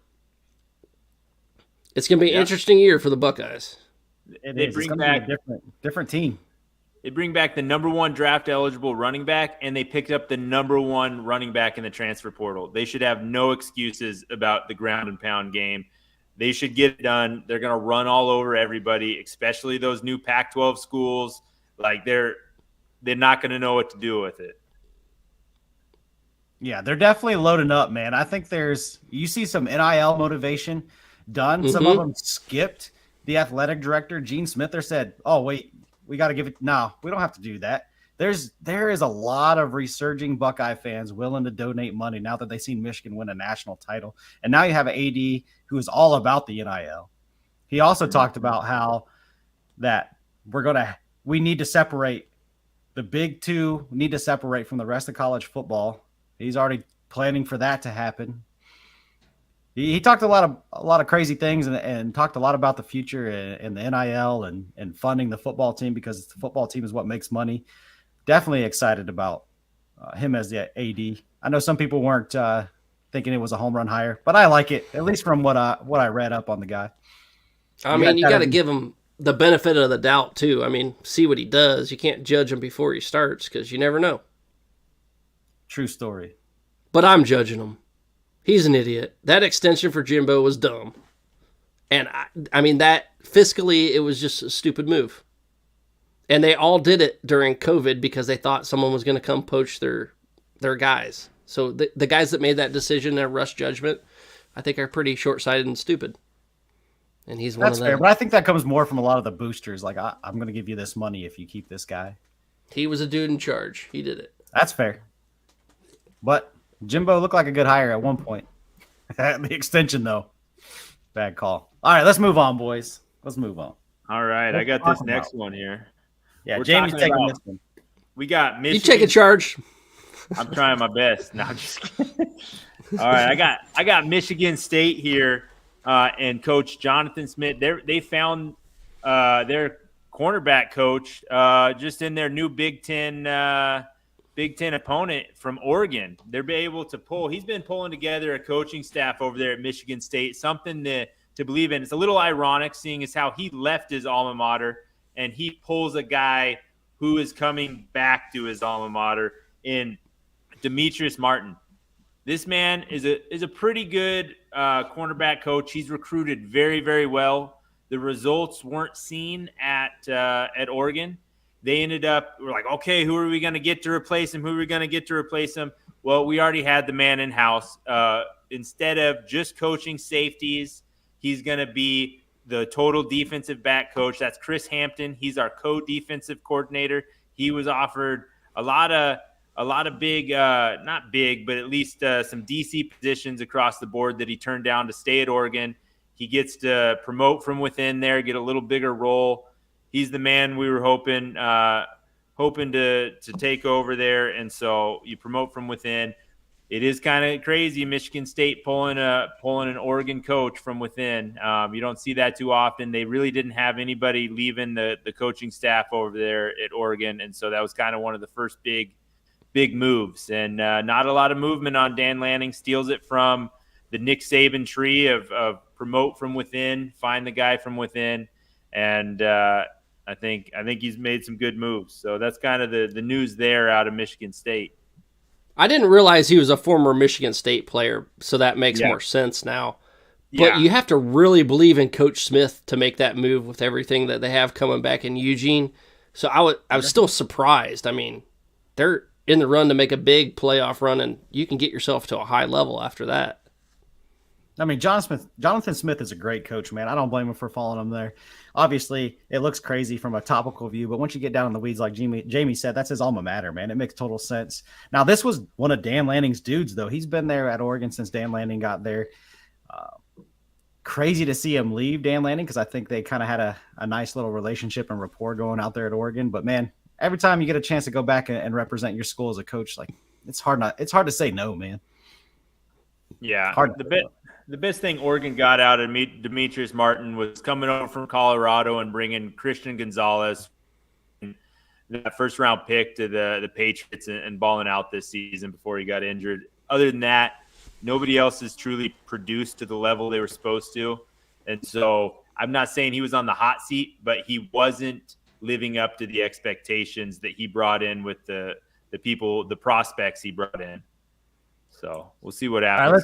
It's going to be an interesting year for the Buckeyes. They bring back a different team. They bring back the number 1 draft eligible running back, and they picked up the number 1 running back in the transfer portal. They should have no excuses about the ground and pound game. They should get it done. They're going to run all over everybody, especially those new Pac-12 schools. Like, they're not going to know what to do with it. Yeah, they're definitely loading up, man. I think you see some NIL motivation done. Some of them skipped the athletic director, Gene Smith, said, oh, wait, we got to give it. No, we don't have to do that. There is a lot of resurging Buckeye fans willing to donate money now that they've seen Michigan win a national title. And now you have an AD who is all about the NIL. He also talked about how that we need to separate the big two, need to separate from the rest of college football. He's already planning for that to happen. He talked a lot of crazy things and talked a lot about the future and the NIL and funding the football team, because the football team is what makes money. Definitely excited about him as the AD. I know some people weren't thinking it was a home run hire, but I like it, at least from what I read up on the guy. I mean, you got to give him the benefit of the doubt too. I mean, see what he does. You can't judge him before he starts because you never know. True story. But I'm judging him. He's an idiot. That extension for Jimbo was dumb. And I mean, that fiscally, it was just a stupid move. And they all did it during COVID because they thought someone was going to come poach their guys. So the guys that made that decision and rush judgment, I think are pretty short-sighted and stupid. And he's one of them. That's fair, but I think that comes more from a lot of the boosters. Like, I'm going to give you this money if you keep this guy. He was a dude in charge. He did it. That's fair. But Jimbo looked like a good hire at one point. The extension, though, bad call. All right, let's move on, boys. Let's move on. All right, I got this next one here. Yeah, We're Jamie's talking taking about- this one. We got Michigan. You take a charge. I'm trying my best. No, I'm just kidding. All right, I got Michigan State here, and Coach Jonathan Smith. They found their cornerback coach just in their new Big Ten opponent from Oregon. They're able to pull. He's been pulling together a coaching staff over there at Michigan State. Something to believe in. It's a little ironic, seeing as how he left his alma mater and he pulls a guy who is coming back to his alma mater in Demetrius Martin. This man is a pretty good cornerback coach. He's recruited very, very well. The results weren't seen at Oregon. They ended up, we're like, okay, who are we going to get to replace him? Who are we going to get to replace him? Well, we already had the man in-house. Instead of just coaching safeties, he's going to be the total defensive back coach. That's Chris Hampton. He's our co-defensive coordinator. He was offered a lot of big, not big, but at least some DC positions across the board that he turned down to stay at Oregon. He gets to promote from within there, get a little bigger role. He's the man we were hoping to take over there. And so you promote from within. It is kind of crazy, Michigan State pulling an Oregon coach from within. You don't see that too often. They really didn't have anybody leaving the coaching staff over there at Oregon, and so that was kind of one of the first big moves. And not a lot of movement on Dan Lanning. Steals it from the Nick Saban tree of promote from within, find the guy from within, and I think he's made some good moves. So that's kind of the news there out of Michigan State. I didn't realize he was a former Michigan State player, so that makes more sense now. But you have to really believe in Coach Smith to make that move with everything that they have coming back in Eugene. So I was still surprised. I mean, they're in the run to make a big playoff run, and you can get yourself to a high level after that. I mean, Jonathan Smith is a great coach, man. I don't blame him for following him there. Obviously, it looks crazy from a topical view, but once you get down in the weeds, like Jamie said, that's his alma mater, man. It makes total sense. Now, this was one of Dan Lanning's dudes, though. He's been there at Oregon since Dan Lanning got there. Crazy to see him leave Dan Lanning, because I think they kind of had a nice little relationship and rapport going out there at Oregon. But, man, every time you get a chance to go back and represent your school as a coach, like, it's hard to say no, man. Yeah, the best thing Oregon got out of Demetrius Martin was coming over from Colorado and bringing Christian Gonzalez, that first-round pick, to the Patriots and balling out this season before he got injured. Other than that, nobody else has truly produced to the level they were supposed to. And so I'm not saying he was on the hot seat, but he wasn't living up to the expectations that he brought in with the prospects he brought in. So we'll see what happens. All right,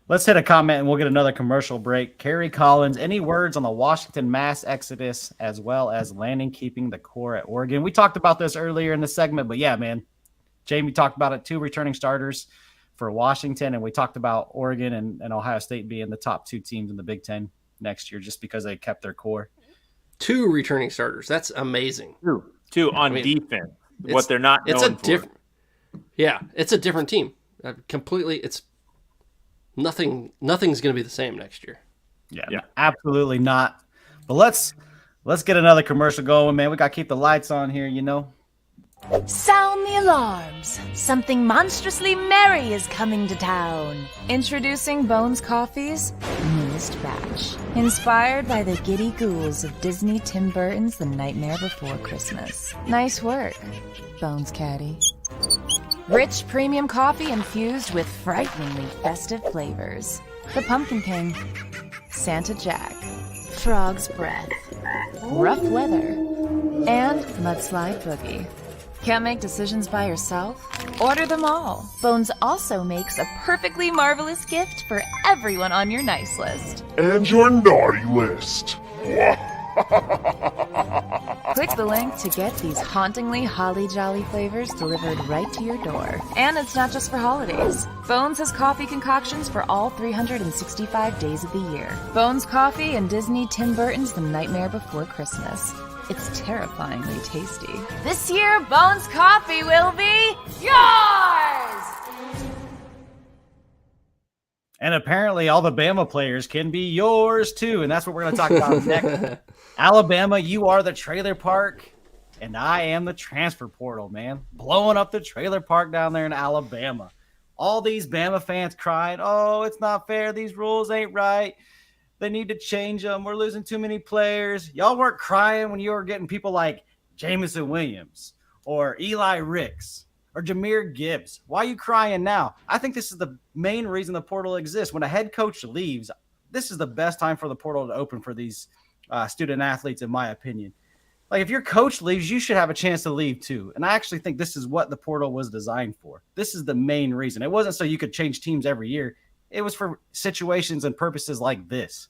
let's hit a comment and we'll get another commercial break. Kerry Collins, any words on the Washington mass exodus as well as Lanning keeping the core at Oregon? We talked about this earlier in the segment, but yeah, man, Jamie talked about it. 2 returning starters for Washington, and we talked about Oregon and Ohio State being the top 2 teams in the Big Ten next year just because they kept their core. 2 returning starters. That's amazing. Two on defense. What they're not known for. Yeah, it's a different team. Completely, it's nothing. Nothing's going to be the same next year. Yeah, absolutely not. But let's get another commercial going, man. We got to keep the lights on here, you know. Sound the alarms. Something monstrously merry is coming to town. Introducing Bones Coffee's newest batch. Inspired by the giddy ghouls of Disney Tim Burton's The Nightmare Before Christmas. Nice work, Bones Caddy. Rich premium coffee infused with frighteningly festive flavors. The Pumpkin King, Santa Jack, Frog's Breath, Rough Weather, and Mudslide Boogie. Can't make decisions by yourself? Order them all. Bones also makes a perfectly marvelous gift for everyone on your nice list. And your naughty list. Click the link to get these hauntingly holly jolly flavors delivered right to your door. And it's not just for holidays. Bones has coffee concoctions for all 365 days of the year. Bones Coffee and Disney Tim Burton's The Nightmare Before Christmas. It's terrifyingly tasty. This year, Bones Coffee will be yours! And apparently all the Bama players can be yours too. And that's what we're going to talk about next. Alabama, you are the trailer park, and I am the transfer portal, man. Blowing up the trailer park down there in Alabama. All these Bama fans crying, oh, it's not fair. These rules ain't right. They need to change them. We're losing too many players. Y'all weren't crying when you were getting people like Jamison Williams or Eli Ricks or Jahmyr Gibbs. Why are you crying now? I think this is the main reason the portal exists. When a head coach leaves, this is the best time for the portal to open for these student athletes, in my opinion. Like, if your coach leaves, you should have a chance to leave too. And I actually think this is what the portal was designed for. This is the main reason. It wasn't so you could change teams every year. It was for situations and purposes like this.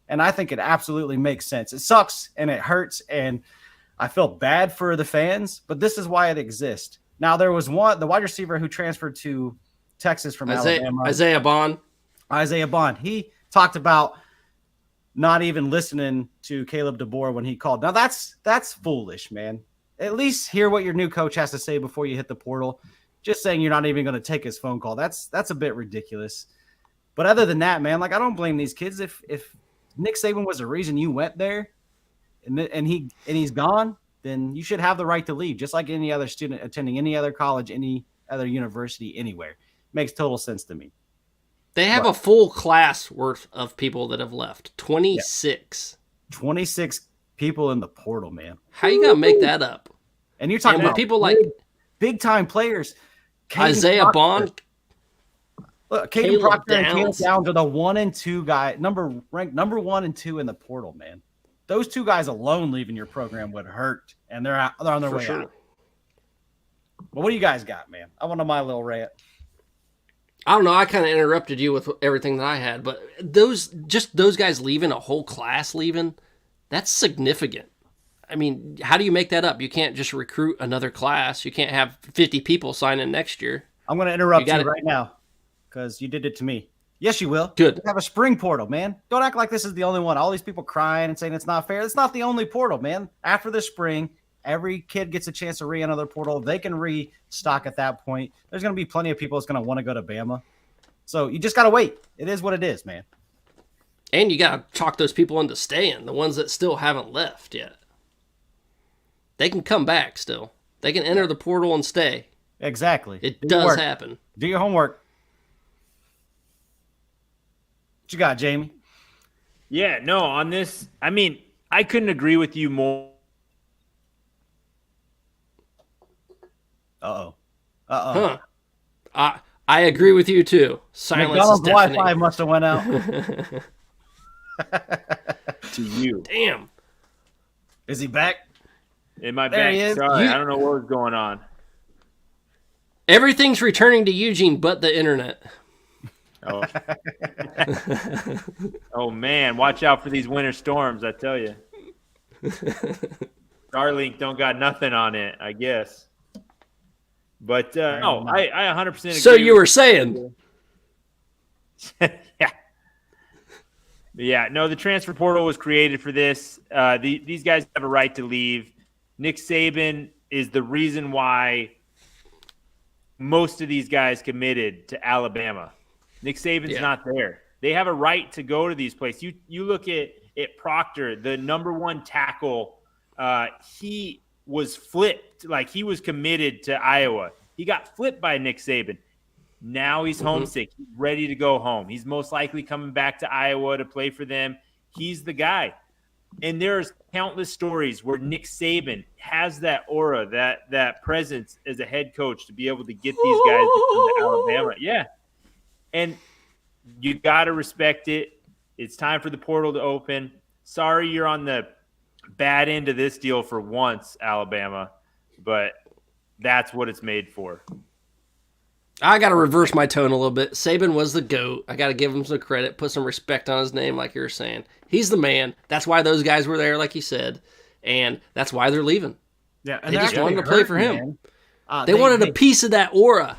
And I think it absolutely makes sense. It sucks and it hurts, and I feel bad for the fans, but this is why it exists. Now, there was the wide receiver who transferred to Texas from Alabama. Isaiah Bond. He talked about not even listening to Caleb DeBoer when he called. Now, that's foolish, man. At least hear what your new coach has to say before you hit the portal. Just saying you're not even going to take his phone call. That's a bit ridiculous. But other than that, man, like, I don't blame these kids. If Nick Saban was the reason you went there and he's gone, then you should have the right to leave, just like any other student attending any other college, any other university, anywhere. Makes total sense to me. They have a full class worth of people that have left. 26. Yeah. 26 people in the portal, man. How you going to make that up? And you're talking about people like big-time players. Isaiah Bond. Look, Caden Proctor and Caleb Downs are the 1 and 2 guy, ranked number 1 and 2 in the portal, man. Those two guys alone leaving your program would hurt, and they're on their way out. But what do you guys got, man? I want my little rant. I don't know. I kind of interrupted you with everything that I had, but those guys leaving, a whole class leaving, that's significant. I mean, how do you make that up? You can't just recruit another class. You can't have 50 people sign in next year. I'm going to interrupt you right now because you did it to me. Yes, you will. Good. You have a spring portal, man. Don't act like this is the only one. All these people crying and saying it's not fair. It's not the only portal, man. After the spring, every kid gets a chance to re-enter their portal. They can restock at that point. There's going to be plenty of people that's going to want to go to Bama. So you just got to wait. It is what it is, man. And you got to talk those people into staying, the ones that still haven't left yet. They can come back still. They can enter the portal and stay. Exactly. It does happen. Do your homework. What you got, Jamie? Yeah, no, on this, I mean, I couldn't agree with you more. Huh. I agree with you too. Silence McDonald's is deafening. Wi-Fi must have went out. To you. Damn. Is he back? In my There back. he is. Sorry, I don't know what was going on. Everything's returning to Eugene but the internet. Oh. Oh, man. Watch out for these winter storms, I tell you. Starlink don't got nothing on it, I guess. But, no, I 100% agree. So you were saying. Yeah. Yeah, no, the transfer portal was created for this. These guys have a right to leave. Nick Saban is the reason why most of these guys committed to Alabama. Nick Saban's not there. They have a right to go to these places. You look at Proctor, the number one tackle. He was flipped. Like, he was committed to Iowa. He got flipped by Nick Saban. Now he's homesick. He's ready to go home. He's most likely coming back to Iowa to play for them. He's the guy. And there's countless stories where Nick Saban has that aura, that presence as a head coach to be able to get these guys to come to Alabama. Yeah. And you got to respect it. It's time for the portal to open. Sorry you're on the bad end of this deal for once, Alabama, but that's what it's made for. I got to reverse my tone a little bit. Saban was the GOAT. I got to give him some credit, put some respect on his name like you were saying. He's the man. That's why those guys were there, like you said, and that's why they're leaving. Yeah, and they just wanted to play for him. They wanted a they, piece of that aura.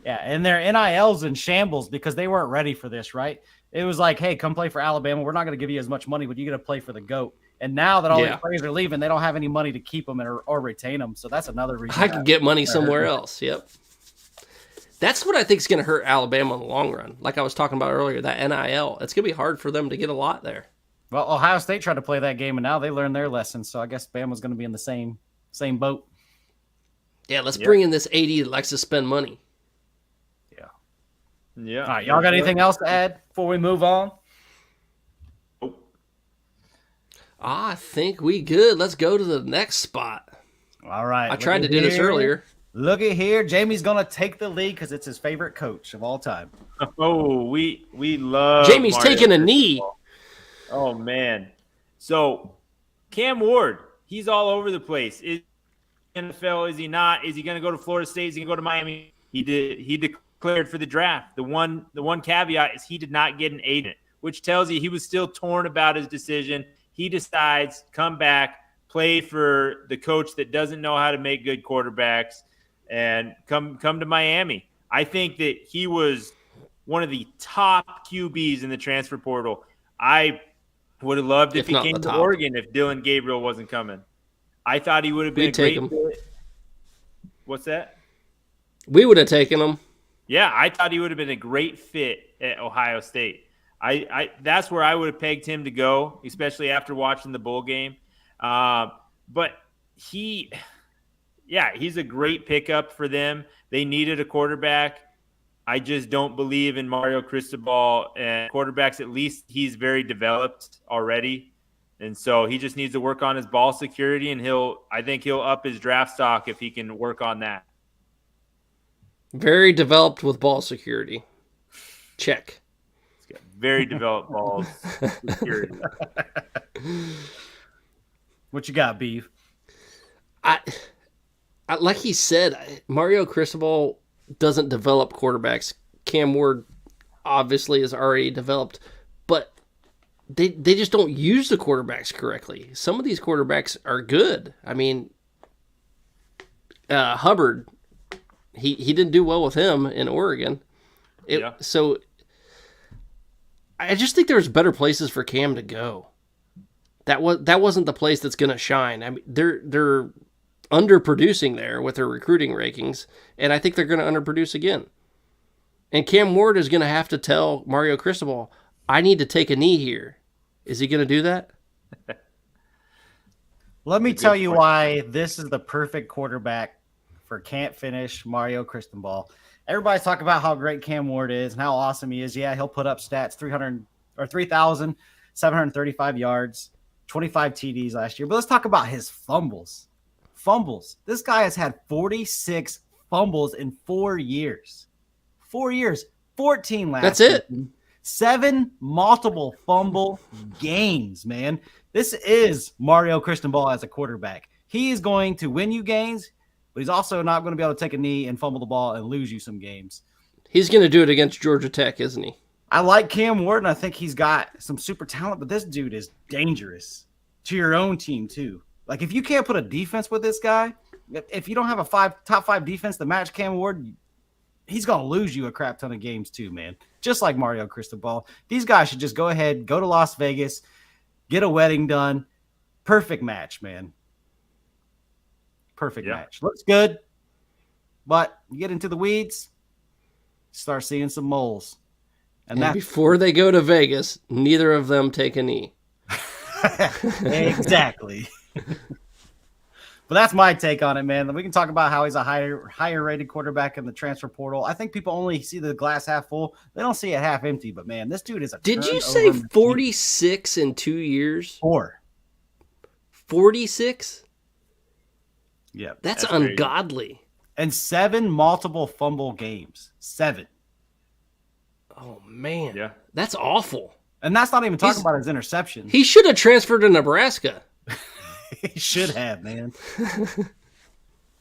Yeah, and their NIL's in shambles because they weren't ready for this, right? It was like, hey, come play for Alabama. We're not going to give you as much money, but you're going to play for the GOAT. And now that all these players are leaving, they don't have any money to keep them or retain them. So that's another reason. I could get money somewhere else. Yep. That's what I think is going to hurt Alabama in the long run. Like I was talking about earlier, that NIL. It's going to be hard for them to get a lot there. Well, Ohio State tried to play that game, and now they learned their lesson. So I guess Bama's going to be in the same boat. Yeah, let's bring in this AD that likes to spend money. Yeah. All right, y'all got anything else to add before we move on? I think we good. Let's go to the next spot. All right. I tried to do this earlier. Look at here. Jamie's going to take the lead because it's his favorite coach of all time. Oh, we love Jamie's Mario taking a Cristobal. knee. Oh, man. So, Cam Ward, he's all over the place. Is he NFL? Is he not? Is he going to go to Florida State? Is he going to go to Miami? He declared for the draft. The one caveat is he did not get an agent, which tells you he was still torn about his decision. He decides, come back, play for the coach that doesn't know how to make good quarterbacks, and come to Miami. I think that he was one of the top QBs in the transfer portal. I would have loved if he came to Oregon if Dylan Gabriel wasn't coming. I thought he would have been a great fit. What's that? We would have taken him. Yeah, I thought he would have been a great fit at Ohio State. I that's where I would have pegged him to go, especially after watching the bowl game. But he's a great pickup for them. They needed a quarterback. I just don't believe in Mario Cristobal and quarterbacks. At least he's very developed already. And so he just needs to work on his ball security, and I think he'll up his draft stock if he can work on that. Very developed with ball security. Check. Very developed ball security. What you got, Beef? I like he said, Mario Cristobal doesn't develop quarterbacks. Cam Ward obviously is already developed, but they just don't use the quarterbacks correctly. Some of these quarterbacks are good. I mean, Hubbard, he didn't do well with him in Oregon. So I just think there's better places for Cam to go. That wasn't the place that's going to shine. I mean, they're underproducing there with their recruiting rankings, and I think they're going to underproduce again. And Cam Ward is going to have to tell Mario Cristobal, I need to take a knee here. Is he going to do that? Let me tell you why this is the perfect quarterback for can't finish Mario Cristobal. Everybody's talking about how great Cam Ward is and how awesome he is. Yeah, he'll put up stats, 3,735 yards, 25 TDs last year. But let's talk about his fumbles. This guy has had 46 fumbles in 4 years. 4 years. 14 last That's it. season. 7 multiple fumble games, man. This is Mario Cristobal as a quarterback. He is going to win you games, but he's also not going to be able to take a knee and fumble the ball and lose you some games. He's going to do it against Georgia Tech, isn't he? I like Cam Ward, and I think he's got some super talent, but this dude is dangerous to your own team, too. Like, if you can't put a defense with this guy, if you don't have a top 5 defense to match Cam Ward, he's going to lose you a crap ton of games too, man. Just like Mario Cristobal. These guys should just go ahead, go to Las Vegas, get a wedding done. Perfect match, man. Perfect match. Looks good, but you get into the weeds, start seeing some moles. And before they go to Vegas, neither of them take a knee. Exactly. But that's my take on it, man. We can talk about how he's a higher rated quarterback in the transfer portal. I think people only see the glass half full. They don't see it half empty. But, man, this dude is a Did you say 46 in 2 years? 4. 46? Yeah. That's ungodly. Crazy. And 7 multiple fumble games. 7. Oh, man. Yeah. That's awful. And that's not even talking about his interceptions. He should have transferred to Nebraska. He should have, man.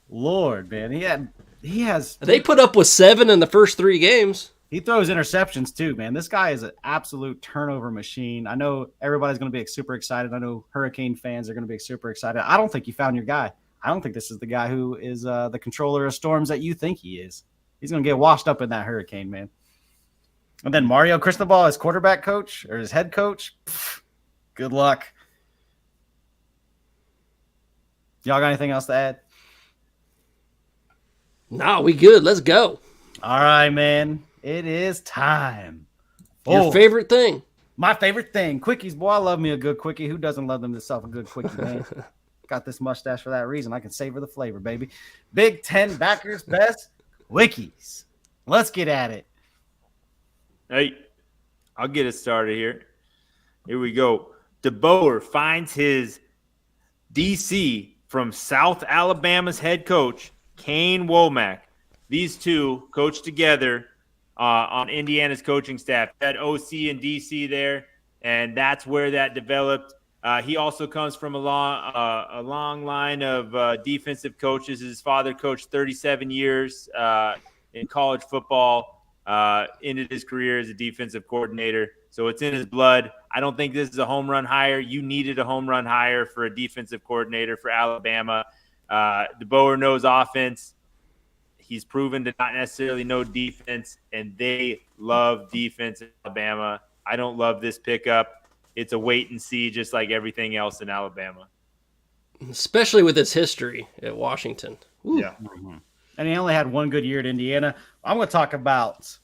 Lord, man. He has. They put up with 7 in the first 3 games. He throws interceptions too, man. This guy is an absolute turnover machine. I know everybody's going to be super excited. I know Hurricane fans are going to be super excited. I don't think you found your guy. I don't think this is the guy who is the controller of storms that you think he is. He's going to get washed up in that hurricane, man. And then Mario Cristobal, his quarterback coach or his head coach, good luck. Y'all got anything else to add? No, we good. Let's go. All right, man. It is time. Your favorite thing. My favorite thing. Quickies, boy. I love me a good quickie. Who doesn't love themselves a good quickie, man? Got this mustache for that reason. I can savor the flavor, baby. BigTen Backers Best Quickies. Let's get at it. Hey, I'll get it started here. Here we go. DeBoer finds his DC from South Alabama's head coach, Kane Womack. These two coached together on Indiana's coaching staff. Had OC and DC there, and that's where that developed. He also comes from a long line of defensive coaches. His father coached 37 years in college football, ended his career as a defensive coordinator. So it's in his blood. I don't think this is a home run hire. You needed a home run hire for a defensive coordinator for Alabama. DeBoer knows offense. He's proven to not necessarily know defense, and they love defense in Alabama. I don't love this pickup. It's a wait and see, just like everything else in Alabama. Especially with its history at Washington. Ooh. Yeah. Mm-hmm. And he only had one good year at Indiana. I'm going to talk about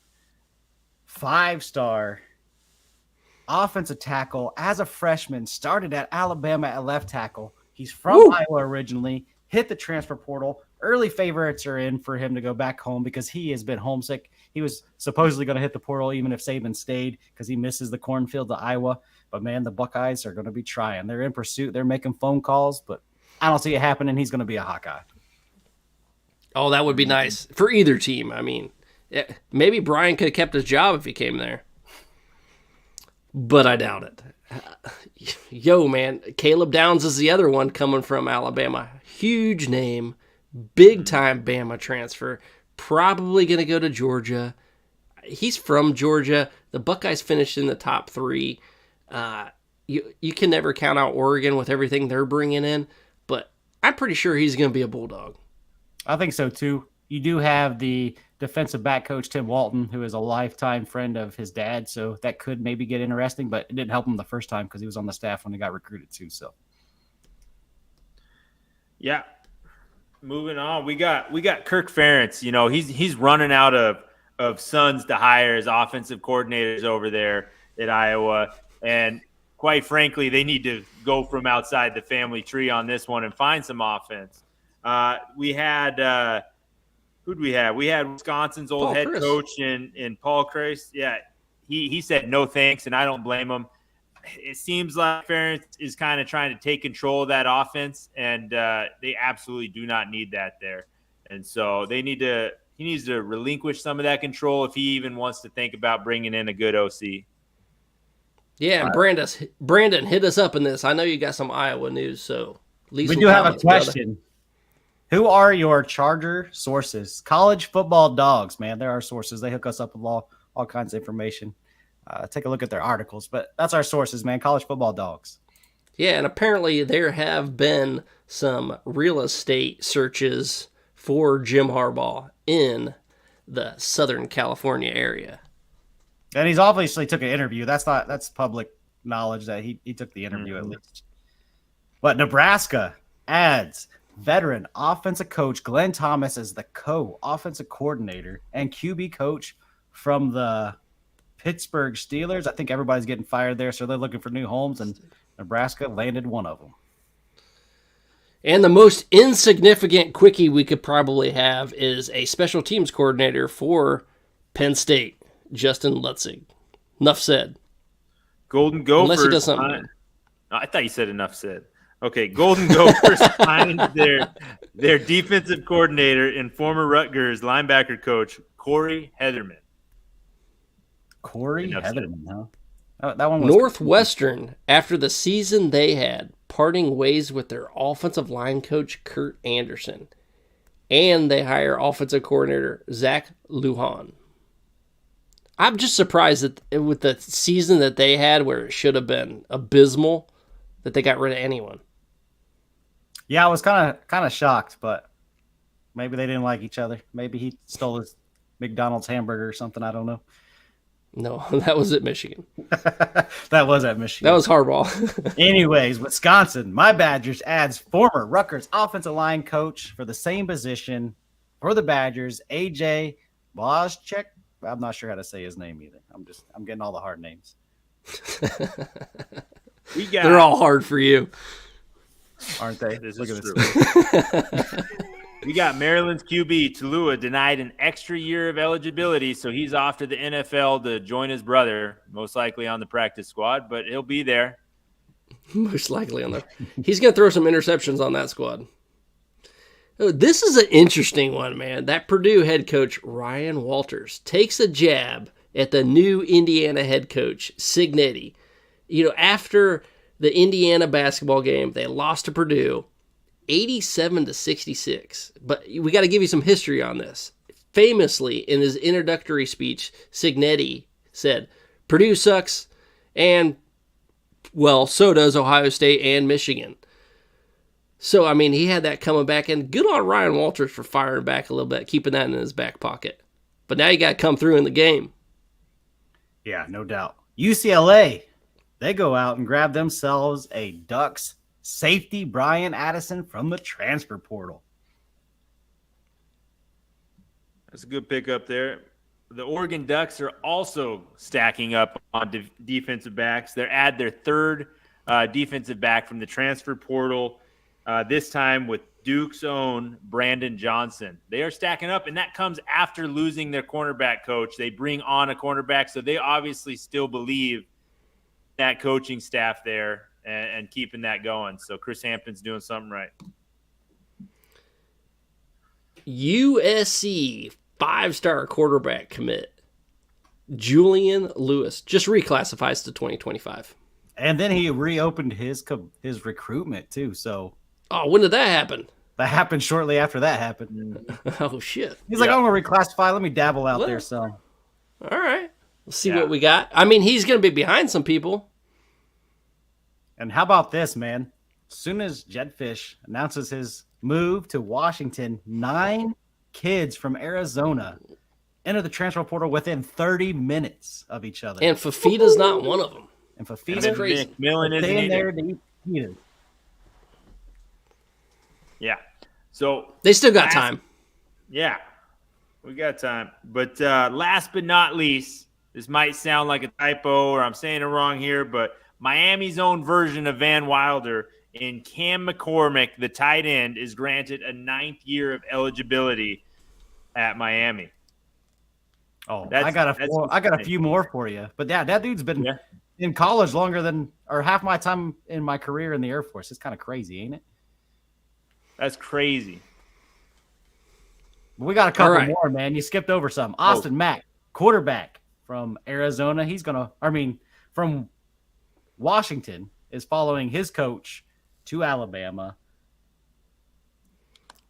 5-star offensive tackle as a freshman, started at Alabama at left tackle. He's from Iowa originally, hit the transfer portal. Early favorites are in for him to go back home because he has been homesick. He was supposedly going to hit the portal even if Saban stayed because he misses the cornfield to Iowa. But, man, the Buckeyes are going to be trying. They're in pursuit. They're making phone calls, but I don't see it happening. He's going to be a Hawkeye. Oh, that would be nice for either team. I mean, maybe Brian could have kept his job if he came there. But I doubt it. Yo, man, Caleb Downs is the other one coming from Alabama. Huge name, big-time Bama transfer. Probably going to go to Georgia. He's from Georgia. The Buckeyes finished in the top 3. You can never count out Oregon with everything they're bringing in, but I'm pretty sure he's going to be a Bulldog. I think so, too. You do have the defensive back coach, Tim Walton, who is a lifetime friend of his dad, so that could maybe get interesting, but it didn't help him the first time because he was on the staff when he got recruited, too. So, yeah. Moving on, we got Kirk Ferentz. You know, he's running out of sons to hire as offensive coordinators over there at Iowa, and quite frankly, they need to go from outside the family tree on this one and find some offense. We had who'd we have? We had Wisconsin's old head coach in Paul Chryst. Yeah, he said no thanks, and I don't blame him. It seems like Ferentz is kind of trying to take control of that offense, and they absolutely do not need that there. And so he needs to relinquish some of that control if he even wants to think about bringing in a good OC. Yeah, and Brandon, hit us up in this. I know you got some Iowa news, so we do have a question. Brother. Who are your Charger sources? College football dogs, man. They're our sources. They hook us up with all kinds of information. Take a look at their articles. But that's our sources, man. College football dogs. Yeah, and apparently there have been some real estate searches for Jim Harbaugh in the Southern California area. And he's obviously took an interview. That's public knowledge that he took the interview at least. But Nebraska adds veteran offensive coach Glenn Thomas as the co-offensive coordinator and QB coach from the Pittsburgh Steelers. I think everybody's getting fired there, so they're looking for new homes, and Nebraska landed one of them. And the most insignificant quickie we could probably have is a special teams coordinator for Penn State, Justin Lutzig. Enough said. Golden Gophers. Unless he does something. I thought you said enough said. Okay, Golden Gophers find their defensive coordinator and former Rutgers linebacker coach, Corey Heatherman. Corey Heatherman, huh? That one was Northwestern, after the season they had, parting ways with their offensive line coach, Kurt Anderson. And they hire offensive coordinator, Zach Lujan. I'm just surprised that with the season that they had, where it should have been abysmal, that they got rid of anyone. Yeah, I was kind of shocked, but maybe they didn't like each other. Maybe he stole his McDonald's hamburger or something. I don't know. No, that was at Michigan. That was at Michigan. That was Harbaugh. Anyways, Wisconsin, my Badgers adds former Rutgers offensive line coach for the same position for the Badgers, AJ Blazchek. I'm not sure how to say his name either. I'm getting all the hard names. They're all hard for you, aren't they? This Look is at true. this. We got Maryland's QB, Talua, denied an extra year of eligibility, so he's off to the NFL to join his brother, most likely on the practice squad, but he'll be there. Most likely on there. He's going to throw some interceptions on that squad. Oh, this is an interesting one, man. That Purdue head coach, Ryan Walters, takes a jab at the new Indiana head coach, Cignetti. You know, after the Indiana basketball game, they lost to Purdue 87-66. But we got to give you some history on this. Famously, in his introductory speech, Cignetti said, Purdue sucks, and, well, so does Ohio State and Michigan. So, I mean, he had that coming back, and good on Ryan Walters for firing back a little bit, keeping that in his back pocket. But now you got to come through in the game. Yeah, no doubt. UCLA, they go out and grab themselves a Ducks safety, Brian Addison, from the transfer portal. That's a good pickup there. The Oregon Ducks are also stacking up on defensive backs. They add their third defensive back from the transfer portal, this time with Duke's own Brandon Johnson. They are stacking up, and that comes after losing their cornerback coach. They bring on a cornerback, so they obviously still believe that coaching staff there and keeping that going. So Chris Hampton's doing something right. USC 5-star quarterback commit Julian Lewis just reclassifies to 2025. And then he reopened his recruitment too. So, when did that happen? That happened shortly after that happened. Oh shit! He's like, I'm gonna reclassify. Let me dabble out there. So, all right, let's see what we got. I mean, he's gonna be behind some people. And how about this, man? As soon as Jed Fish announces his move to Washington, 9 kids from Arizona enter the transfer portal within 30 minutes of each other. And Fafita's not one of them. And Fafita crazy. McMillan isn't staying there either. to eat Fafita. Yeah. So they still got time. Yeah, we got time. But last but not least, this might sound like a typo or I'm saying it wrong here, but Miami's own version of Van Wilder in Cam McCormick, the tight end, is granted a 9th year of eligibility at Miami. Oh, I got a few more for you. But yeah, that dude's been in college longer than or half my time in my career in the Air Force. It's kind of crazy, ain't it? That's crazy. We got a couple more, man. You skipped over some. Austin Mack, quarterback from Arizona. From Washington, is following his coach to Alabama.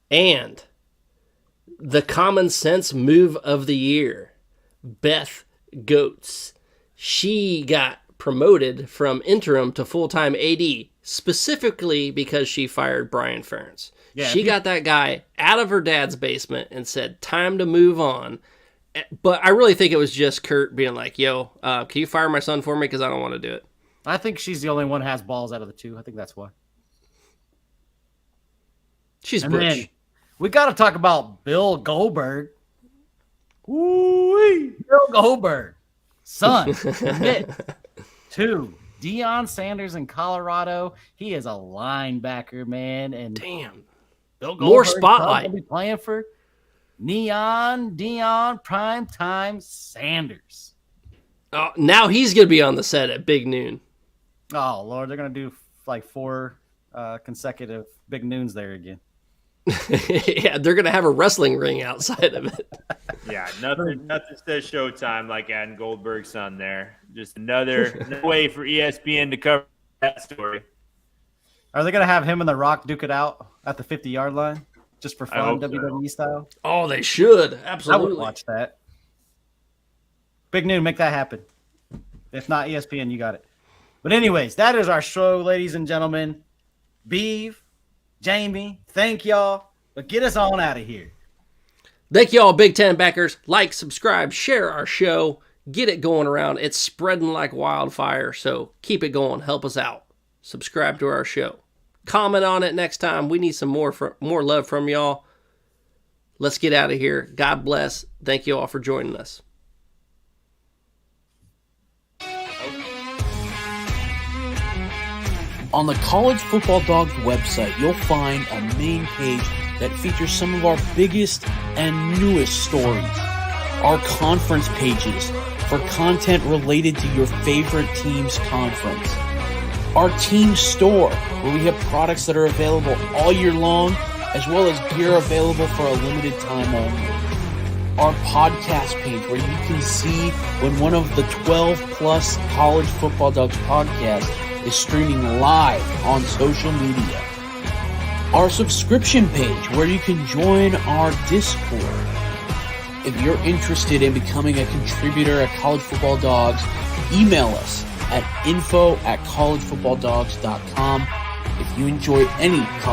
And the common sense move of the year, Beth Goetz. She got promoted from interim to full-time AD, specifically because she fired Brian Ferentz. Yeah, she got that guy out of her dad's basement and said, time to move on. But I really think it was just Kurt being like, yo, can you fire my son for me? Because I don't want to do it. I think she's the only one who has balls out of the two. I think that's why. She's And butch. then we got to talk about Bill Goldberg. Ooh-wee. Bill Goldberg, son, commit to Deion Sanders in Colorado. He is a linebacker, man. And Damn. Bill More Goldberg spotlight. will be playing for Deion Primetime Sanders. Oh, now he's going to be on the set at Big Noon. Oh, Lord, they're going to do like 4 consecutive big noons there again. Yeah, they're going to have a wrestling ring outside of it. Yeah, nothing says Showtime like adding Goldberg's son there. Just another way for ESPN to cover that story. Are they going to have him and The Rock duke it out at the 50-yard line just for fun, hope so. WWE style? Oh, they should. I would Absolutely. watch that. Big Noon, make that happen. If not ESPN, you got it. But anyways, that is our show, ladies and gentlemen. Beeve, Jamie, thank y'all. But get us on out of here. Thank you all, BigTen Backers. Like, subscribe, share our show. Get it going around. It's spreading like wildfire, so keep it going. Help us out. Subscribe to our show. Comment on it next time. We need some more love from y'all. Let's get out of here. God bless. Thank you all for joining us. On the College Football Dogs website, you'll find a main page that features some of our biggest and newest stories. Our conference pages for content related to your favorite team's conference. Our team store, where we have products that are available all year long, as well as gear available for a limited time only. Our podcast page, where you can see when one of the 12-plus College Football Dogs podcasts is streaming live on social media. Our subscription page, where you can join our Discord. If you're interested in becoming a contributor at College Football Dogs, email us at info@collegefootballdogs.com. If you enjoy any